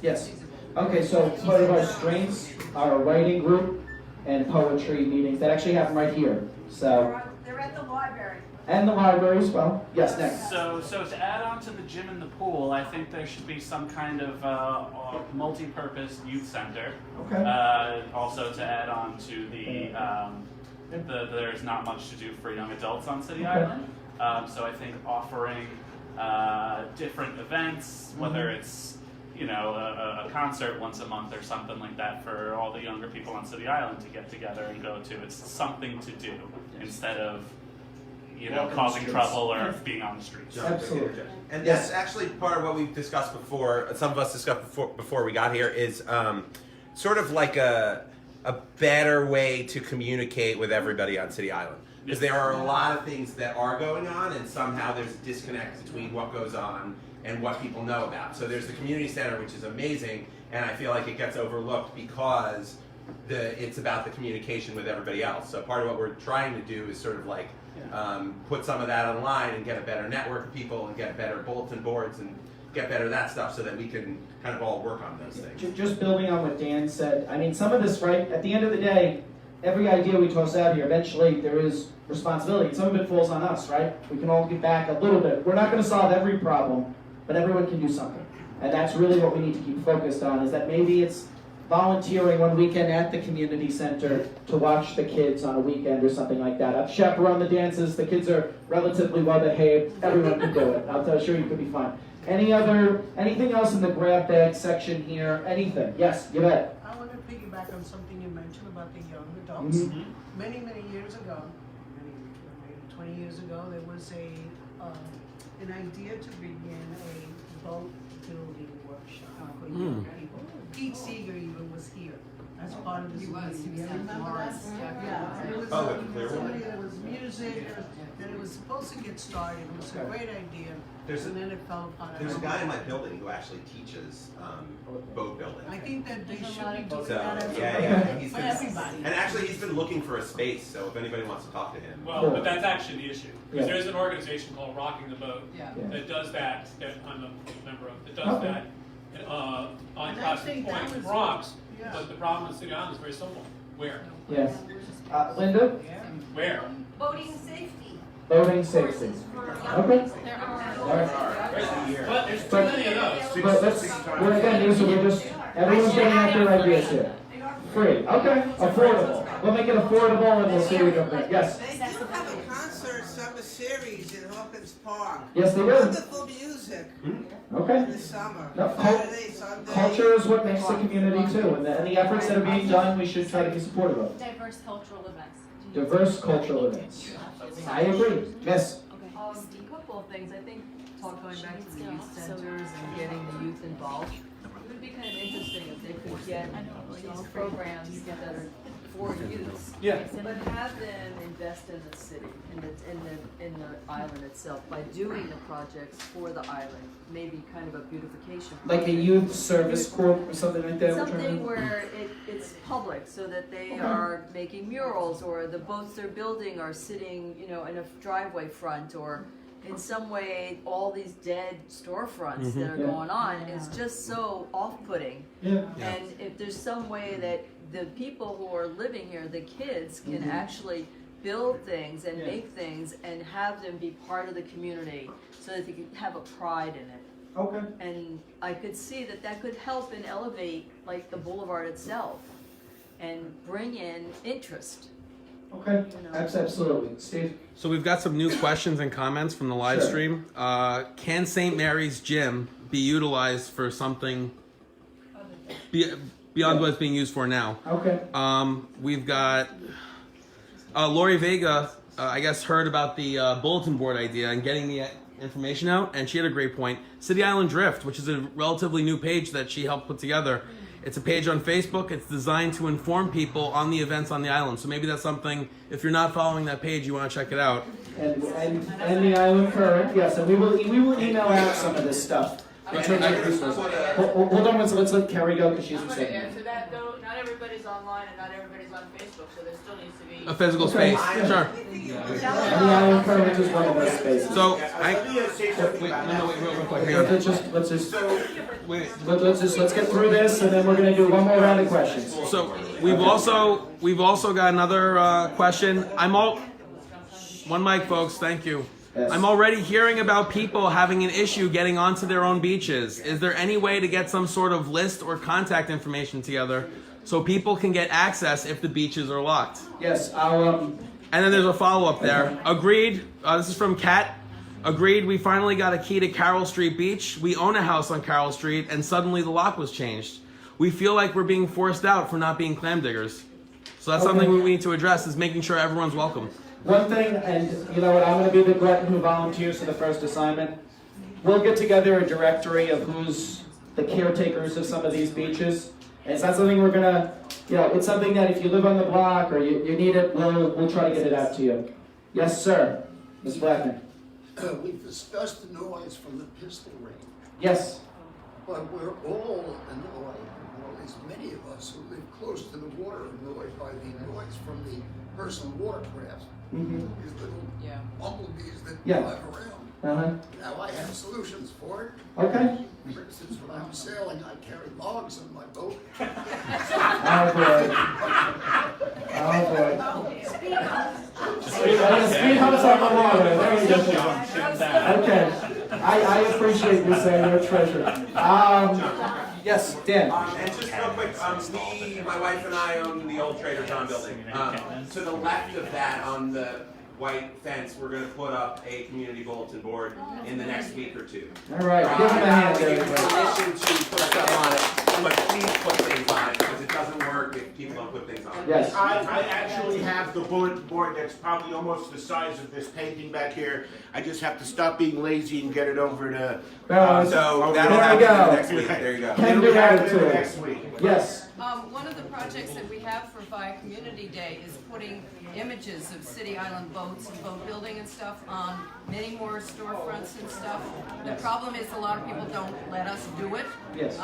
[SPEAKER 1] Yes. Okay, so part of our strengths are a writing group and poetry meetings that actually happen right here. So.
[SPEAKER 22] They're at the library.
[SPEAKER 1] And the library as well. Yes, next.
[SPEAKER 23] So to add on to the gym and the pool, I think there should be some kind of multi-purpose youth center.
[SPEAKER 1] Okay.
[SPEAKER 23] Also to add on to the there's not much to do for young adults on City Island. So I think offering different events, whether it's a concert once a month or something like that for all the younger people on City Island to get together and go to. It's something to do instead of causing trouble or being on the streets.
[SPEAKER 1] Absolutely.
[SPEAKER 6] And that's actually part of what we've discussed before. Some of us discussed before we got here is sort of like a better way to communicate with everybody on City Island. Because there are a lot of things that are going on, and somehow there's a disconnect between what goes on and what people know about. So there's the community center, which is amazing, and I feel like it gets overlooked because it's about the communication with everybody else. So part of what we're trying to do is sort of like put some of that online and get a better network of people and get better bulletin boards and get better of that stuff so that we can kind of all work on those things.
[SPEAKER 1] Just building on what Dan said, I mean, some of this, right, at the end of the day, every idea we toss out here, eventually there is responsibility. Some of it falls on us, right? We can all give back a little bit. We're not going to solve every problem, but everyone can do something. And that's really what we need to keep focused on, is that maybe it's volunteering one weekend at the community center to watch the kids on a weekend or something like that. I've chaperoned the dances. The kids are relatively well behaved. Everyone can do it. I'll tell you, you could be fine. Anything else in the grab bag section here? Anything? Yes, you bet.
[SPEAKER 24] I want to piggyback on something you mentioned about the young adults.
[SPEAKER 1] Mhm.
[SPEAKER 24] Many years ago, maybe 20 years ago, there was an idea to begin a boat building workshop for young people. Pete Seeger even was here as part of this meeting. You remember that? Yeah. It was somebody that was music, and it was supposed to get started. It was a great idea, and then it fell apart.
[SPEAKER 6] There's a guy in my building who actually teaches boat building.
[SPEAKER 24] I think that they should be doing
[SPEAKER 6] So,
[SPEAKER 24] that as
[SPEAKER 6] he's
[SPEAKER 24] for
[SPEAKER 6] been,
[SPEAKER 24] everybody.
[SPEAKER 6] and actually he's been looking for a space, so if anybody wants to talk to him.
[SPEAKER 14] Well, but that's actually the issue. Because
[SPEAKER 6] Yeah.
[SPEAKER 14] there's an organization called Rocking the Boat that does that I'm a member of, that does that on Cosmic Point, Bronx. But the problem in City Island is very simple. Where?
[SPEAKER 1] Yes. Linda?
[SPEAKER 14] Where?
[SPEAKER 3] Boating safety.
[SPEAKER 1] Boating safety. Okay.
[SPEAKER 3] There are.
[SPEAKER 1] All right.
[SPEAKER 14] But there's too many of those.
[SPEAKER 1] But everyone's getting out their ideas here. Free. Okay. Affordable. We'll make it affordable and we'll see what we go from there. Yes.
[SPEAKER 9] They do have a concert summer series in Hawkins Park.
[SPEAKER 1] Yes, they do.
[SPEAKER 9] Wonderful music.
[SPEAKER 1] Okay.
[SPEAKER 9] In the summer.
[SPEAKER 1] No,
[SPEAKER 9] Saturday, Sunday.
[SPEAKER 1] culture is what makes the community too, and the efforts that are being done, we should try to be supportive of.
[SPEAKER 8] Diverse cultural events.
[SPEAKER 1] Diverse cultural events. I agree. Yes.
[SPEAKER 5] A couple of things. I think going back to the youth centers and getting the youth involved, it would be kind of interesting if they could get these programs that are for use.
[SPEAKER 13] Yeah.
[SPEAKER 5] But have them invest in the city, in the island itself, by doing the projects for the island, maybe kind of a beautification.
[SPEAKER 1] Like a youth service corp or something like that?
[SPEAKER 5] Something where it's public, so that they are making murals, or the boats they're building are sitting, you know, in a driveway front, or in some way, all these dead storefronts that are going on is just so off-putting.
[SPEAKER 1] Yeah.
[SPEAKER 5] And if there's some way that the people who are living here, the kids, can actually build things and make things and have them be part of the community, so that they can have a pride in it.
[SPEAKER 1] Okay.
[SPEAKER 5] And I could see that that could help and elevate, like, the boulevard itself, and bring in interest.
[SPEAKER 1] Okay, absolutely. Steve?
[SPEAKER 13] So we've got some new questions and comments from the live stream. Can St. Mary's Gym be utilized for something beyond what it's being used for now?
[SPEAKER 1] Okay.
[SPEAKER 13] We've got Lori Vega, I guess, heard about the bulletin board idea and getting the information out, and she had a great point. City Island Drift, which is a relatively new page that she helped put together. It's a page on Facebook. It's designed to inform people on the events on the island. So maybe that's something, if you're not following that page, you want to check it out.
[SPEAKER 1] And the Island Current, yes, and we will email out some of this stuff. In terms of resources. Hold on, let's let Carrie go, because she's
[SPEAKER 10] I'm
[SPEAKER 1] saying.
[SPEAKER 10] going to answer that, though. Not everybody's online and not everybody's on Facebook, so there still needs to be
[SPEAKER 13] A physical space, sure.
[SPEAKER 1] And the Island Current is one of those spaces.
[SPEAKER 13] So
[SPEAKER 1] let's get through this, and then we're going to do one more round of questions.
[SPEAKER 13] So we've also got another question. One mic, folks. Thank you.
[SPEAKER 1] Yes.
[SPEAKER 13] I'm already hearing about people having an issue getting onto their own beaches. Is there any way to get some sort of list or contact information together so people can get access if the beaches are locked?
[SPEAKER 1] Yes, I'll
[SPEAKER 13] And then there's a follow-up there. Agreed. This is from Kat. Agreed. We finally got a key to Carroll Street Beach. We own a house on Carroll Street, and suddenly the lock was changed. We feel like we're being forced out for not being clam diggers. So that's something we need to address, is making sure everyone's welcome.
[SPEAKER 1] One thing, and you know what, I'm going to be the glutton who volunteers for the first assignment. We'll get together a directory of who's the caretakers of some of these beaches. And it's not something we're going to, you know, it's something that if you live on the block or you need it, we'll try to get it out to you. Yes, sir. Ms. Blackman.
[SPEAKER 19] We've discussed the noise from the pistol range.
[SPEAKER 1] Yes.
[SPEAKER 19] But we're all annoyed, or at least many of us who live close to the water, annoyed by the noise from the personal watercrafts. These little bumblebees that drive around. Now I have solutions for it.
[SPEAKER 1] Okay.
[SPEAKER 19] For instance, when I'm sailing, I carry logs on my boat.
[SPEAKER 1] Oh boy. Speed humps on the water. There you go. Okay. I appreciate you saying you're a treasure. Yes, Dan.
[SPEAKER 6] And just real quick, my wife and I own the old Trader John building. To the left of that, on the white fence, we're going to put up a community bulletin board in the next week or two.
[SPEAKER 1] All right, give him a hand there.
[SPEAKER 6] Permission to put stuff on it, but please put things on it, because it doesn't work if people don't put things on it.
[SPEAKER 1] Yes.
[SPEAKER 2] I actually have the bulletin board that's probably almost the size of this painting back here. I just have to stop being lazy and get it over to.
[SPEAKER 6] So that'll happen next week. There you go.
[SPEAKER 1] Can do that too.
[SPEAKER 2] Next week.
[SPEAKER 1] Yes.
[SPEAKER 10] One of the projects that we have for Via Community Day is putting images of City Island boats and boat building and stuff on many more storefronts and stuff. The problem is a lot of people don't let us do it.
[SPEAKER 1] Yes.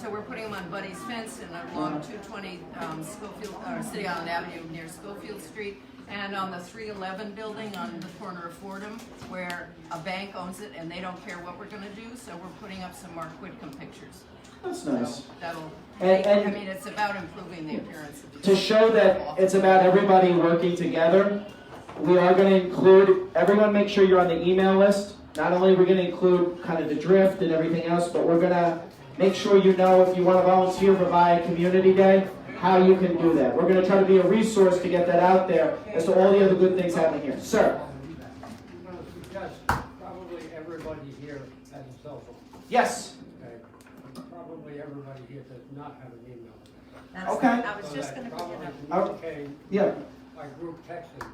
[SPEAKER 10] So we're putting them on Buddy's Fence and along 220 Schofield or City Island Avenue near Schofield Street, and on the 311 building on the corner of Fordham, where a bank owns it and they don't care what we're going to do. So we're putting up some Mark Whitcomb pictures.
[SPEAKER 1] That's nice.
[SPEAKER 10] So that'll.
[SPEAKER 1] And
[SPEAKER 10] I mean, it's about improving the appearance of
[SPEAKER 1] to show that it's about everybody working together, we are going to include, everyone make sure you're on the email list. Not only are we going to include kind of the drift and everything else, but we're going to make sure you know if you want to volunteer for Via Community Day, how you can do that. We're going to try to be a resource to get that out there as to all the other good things happening here. Sir?
[SPEAKER 11] Probably everybody here has a cell phone.
[SPEAKER 1] Yes.
[SPEAKER 11] Okay. Probably everybody here does not have an email.
[SPEAKER 1] Okay.
[SPEAKER 4] I was just going to bring it up.
[SPEAKER 11] Okay.
[SPEAKER 1] Yeah.
[SPEAKER 11] By group texting.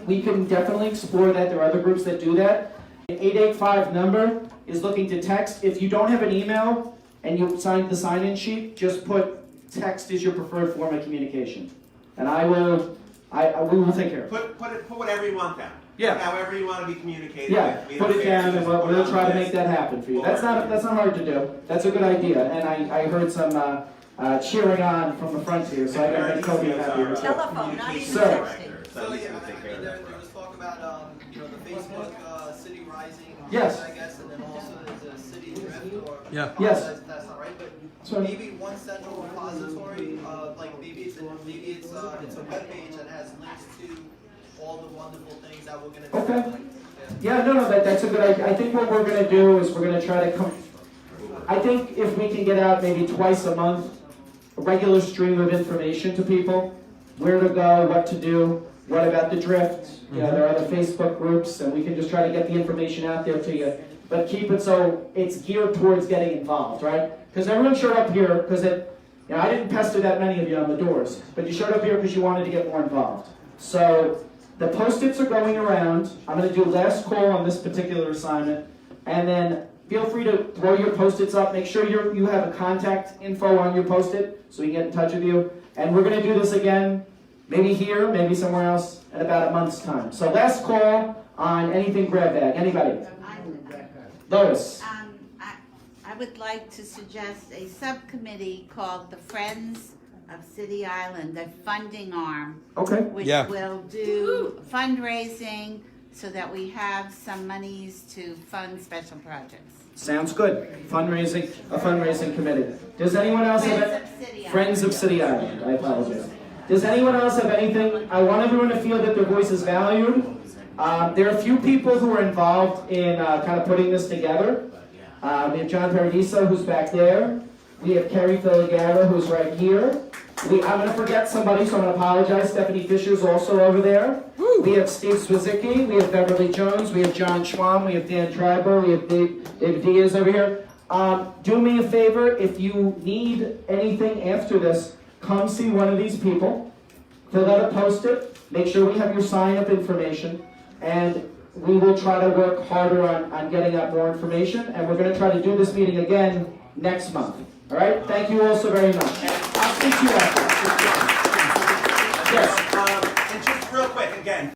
[SPEAKER 1] We can definitely explore that. There are other groups that do that. An 885 number is looking to text. If you don't have an email and you signed the sign-in sheet, just put text as your preferred form of communication. And we will take care of it.
[SPEAKER 6] Put whatever you want down.
[SPEAKER 1] Yeah.
[SPEAKER 6] However you want to be communicated
[SPEAKER 1] Yeah,
[SPEAKER 6] with. We
[SPEAKER 1] put
[SPEAKER 6] don't
[SPEAKER 1] it
[SPEAKER 6] care.
[SPEAKER 1] down and
[SPEAKER 6] Just put it
[SPEAKER 1] we'll
[SPEAKER 6] on
[SPEAKER 1] try
[SPEAKER 6] the
[SPEAKER 1] to make
[SPEAKER 6] list.
[SPEAKER 1] that happen for you. That's not hard to do. That's a good idea. And I heard some cheering on from the front here, so I got to make Cody happy here too.
[SPEAKER 4] Telephone, not even
[SPEAKER 1] Sir.
[SPEAKER 4] texting.
[SPEAKER 12] So yeah, I mean, there was talk about, you know, the Facebook, City Rising.
[SPEAKER 1] Yes.
[SPEAKER 12] I guess, and then also there's a City Drift or.
[SPEAKER 13] Yeah.
[SPEAKER 1] Yes.
[SPEAKER 12] That's not right, but
[SPEAKER 1] Sorry.
[SPEAKER 12] maybe one central repository, like maybe it's a webpage that has links to all the wonderful things that we're gonna do.
[SPEAKER 1] Okay. Yeah, no, that's a good idea. I think what we're going to do is we're going to try to come. I think if we can get out maybe twice a month, a regular stream of information to people, where to go, what to do, what about the drift. You know, there are other Facebook groups, and we can just try to get the information out there to you. But keep it so it's geared towards getting involved, right? Because everyone showed up here because I didn't pester that many of you on the doors, but you showed up here because you wanted to get more involved. So the Post-its are going around. I'm going to do last call on this particular assignment, and then feel free to throw your Post-its up. Make sure you have a contact info on your Post-it so we can get in touch with you. And we're going to do this again, maybe here, maybe somewhere else, in about a month's time. So last call on anything grab bag. Anybody? Lois.
[SPEAKER 7] I would like to suggest a subcommittee called the Friends of City Island, a funding arm.
[SPEAKER 1] Okay.
[SPEAKER 7] Which will do fundraising so that we have some monies to fund special projects.
[SPEAKER 1] Sounds good. A fundraising committee. Does anyone else have Friends of City Island? I apologize. Does anyone else have anything? I want everyone to feel that their voice is valued. There are a few people who are involved in kind of putting this together. We have John Paradiso, who's back there. We have Kerry Filigara, who's right here. I'm going to forget somebody, so I'm going to apologize. Stephanie Fisher's also over there. We have Steve Swizicki. We have Beverly Jones. We have John Schwam. We have Dan Triber. We have David Diaz over here. Do me a favor. If you need anything after this, come see one of these people. Fill out a Post-it. Make sure we have your sign-up information. And we will try to work harder on getting out more information. And we're going to try to do this meeting again next month. All right? Thank you all so very much. I'll speak to you after.
[SPEAKER 6] Yes. And just real quick, again.